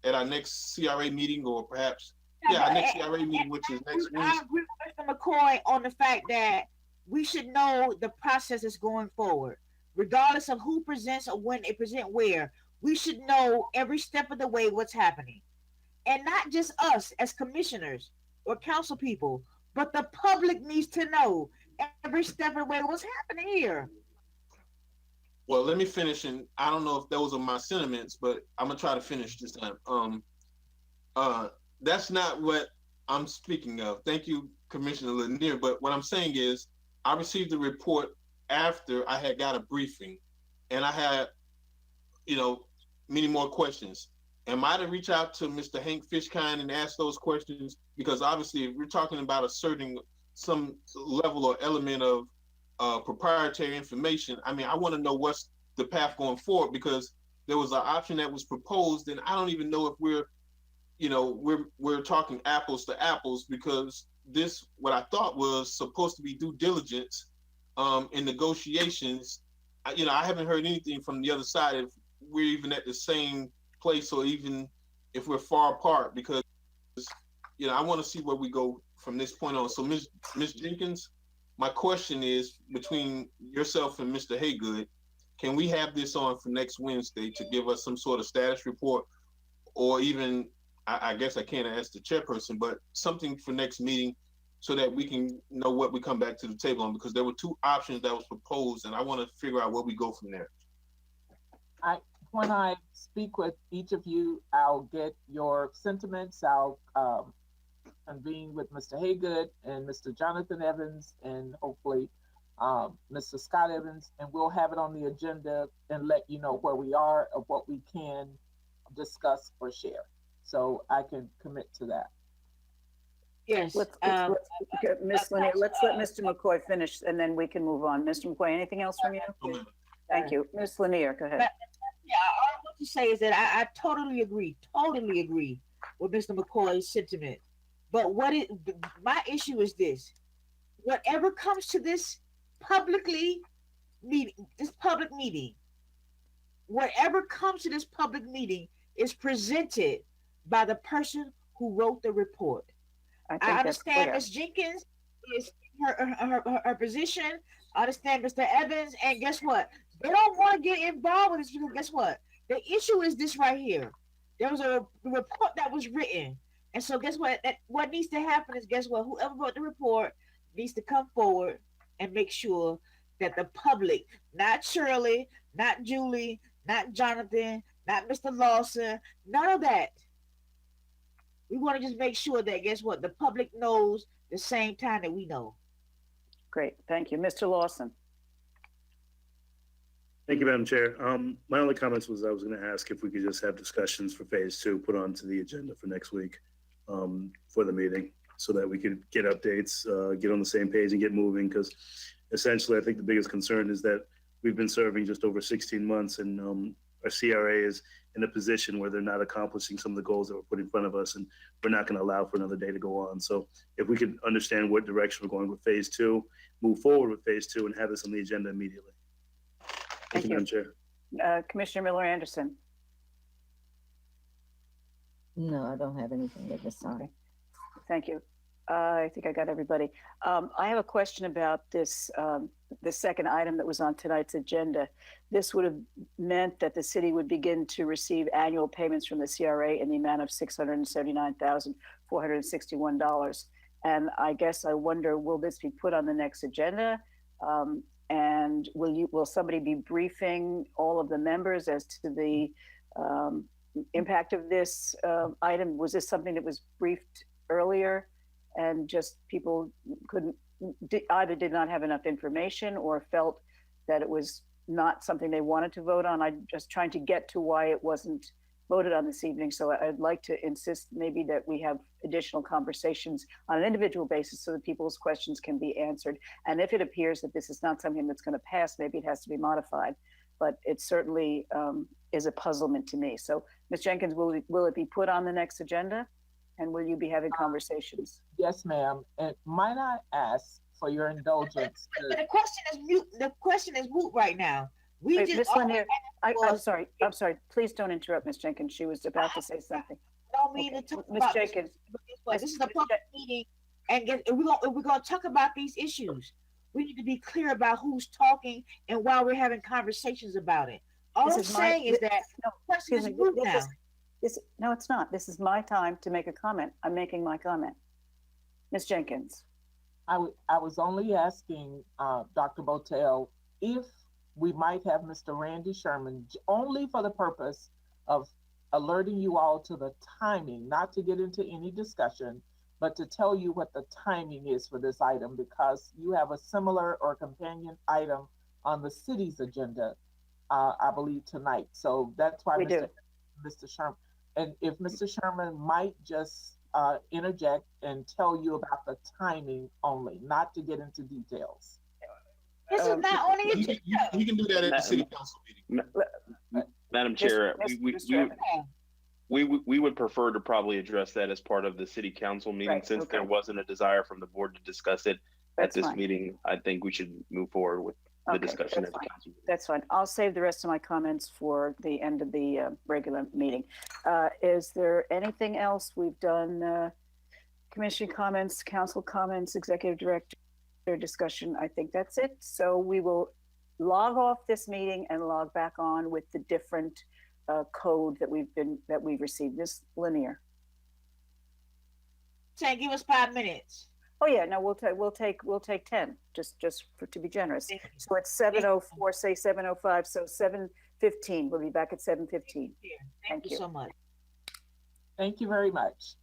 at our next CRA meeting, or perhaps our next CRA meeting, which is next Wednesday? I agree with Mr. McCoy on the fact that we should know the process is going forward, regardless of who presents or when they present where. We should know every step of the way what's happening, and not just us as commissioners or council people, but the public needs to know every step of the way what's happening here. Well, let me finish, and I don't know if those are my sentiments, but I'm gonna try to finish this time. That's not what I'm speaking of. Thank you, Commissioner Lanier. But what I'm saying is, I received the report after I had got a briefing, and I had, many more questions. Am I to reach out to Mr. Hank Fishkind and ask those questions? Because obviously, if we're talking about asserting some level or element of proprietary information, I mean, I want to know what's the path going forward, because there was an option that was proposed, and I don't even know if we're talking apples to apples, because what I thought was supposed to be due diligence in negotiations I haven't heard anything from the other side if we're even at the same place or even if we're far apart, because I want to see where we go from this point on. So Ms. Jenkins, my question is, between yourself and Mr. Haygood, can we have this on for next Wednesday to give us some sort of status report, or even, I guess I can't ask the chairperson, but something for next meeting so that we can know what we come back to the table on, because there were two options that was proposed and I want to figure out where we go from there. When I speak with each of you, I'll get your sentiments. I'll convene with Mr. Haygood and Mr. Jonathan Evans and hopefully Mr. Scott Evans, and we'll have it on the agenda and let you know where we are of what we can discuss or share. So I can commit to that. Yes. Ms. Lanier, let's let Mr. McCoy finish and then we can move on. Mr. McCoy, anything else from you? Thank you. Ms. Lanier, go ahead. Yeah, all I want to say is that I totally agree with Mr. McCoy's sentiment. But my issue is this: whatever comes to this public meeting, whatever comes to this public meeting is presented by the person who wrote the report. I understand Ms. Jenkins is her position. I understand Mr. Evans, and guess what? They don't want to get involved with this because guess what? The issue is this right here. There was a report that was written. And so guess what? What needs to happen is, guess what? Whoever wrote the report needs to come forward and make sure that the public, not Shirley, not Julie, not Jonathan, not Mr. Lawson, none of that. We want to just make sure that, guess what? The public knows the same time that we know. Great, thank you. Mr. Lawson. Thank you, Madam Chair. My only comments was I was going to ask if we could just have discussions for phase 2 put onto the agenda for next week for the meeting so that we could get updates, get on the same page and get moving, because essentially I think the biggest concern is that we've been serving just over 16 months and our CRA is in a position where they're not accomplishing some of the goals that were put in front of us, and we're not going to allow for another day to go on. So if we could understand what direction we're going with phase 2, move forward with phase 2 and have this on the agenda immediately. Thank you, Madam Chair. Commissioner Miller Anderson. No, I don't have anything at this time. Okay. Thank you. I think I got everybody. I have a question about this, the second item that was on tonight's agenda. This would have meant that the city would begin to receive annual payments from the CRA in the amount of $679,461. And I guess I wonder, will this be put on the next agenda? And will somebody be briefing all of the members as to the impact of this item? Was this something that was briefed earlier and just people either did not have enough information or felt that it was not something they wanted to vote on? I'm just trying to get to why it wasn't voted on this evening. So I'd like to insist maybe that we have additional conversations on an individual basis so that people's questions can be answered. And if it appears that this is not something that's going to pass, maybe it has to be modified. But it certainly is a puzzlement to me. So Ms. Jenkins, will it be put on the next agenda? And will you be having conversations? Yes, ma'am. And might I ask for your indulgence? But the question is mute. The question is moot right now. Wait, Ms. Lanier, I'm sorry. Please don't interrupt Ms. Jenkins. She was about to say something. I don't mean to talk Ms. about Jenkins. This is a public meeting, and if we're going to talk about these issues, we need to be clear about who's talking and why we're having conversations about it. All I'm saying is that the question is moot now. No, it's not. This is my time to make a comment. I'm making my comment. Ms. Jenkins. I was only asking Dr. Botel if we might have Mr. Randy Sherman only for the purpose of alerting you all to the timing, not to get into any discussion, but to tell you what the timing is for this item, because you have a similar or companion item on the city's agenda, I believe tonight. So that's why Mr. Sherman, and if Mr. Sherman might just interject and tell you about the timing only, not to get into details. This is not only you can do that at the city council meeting. Madam Chair, we would prefer to probably address that as part of the city council meeting, right, since there wasn't a desire from the board to discuss it at this meeting. I think we should move forward with the Okay, discussion that's at the fine. council. That's fine. I'll save the rest of my comments for the end of the regular meeting. Is there anything else we've done? Commission comments, council comments, executive director discussion. I think that's it. So we will log off this meeting and log back on with the different code that we've received. This linear. Saying, give us 5 minutes. Oh yeah, no, we'll take 10, just to be generous. So it's 7:04, say 7:05, so 7:15. We'll be back at 7:15. Thank you so much. Thank you very much.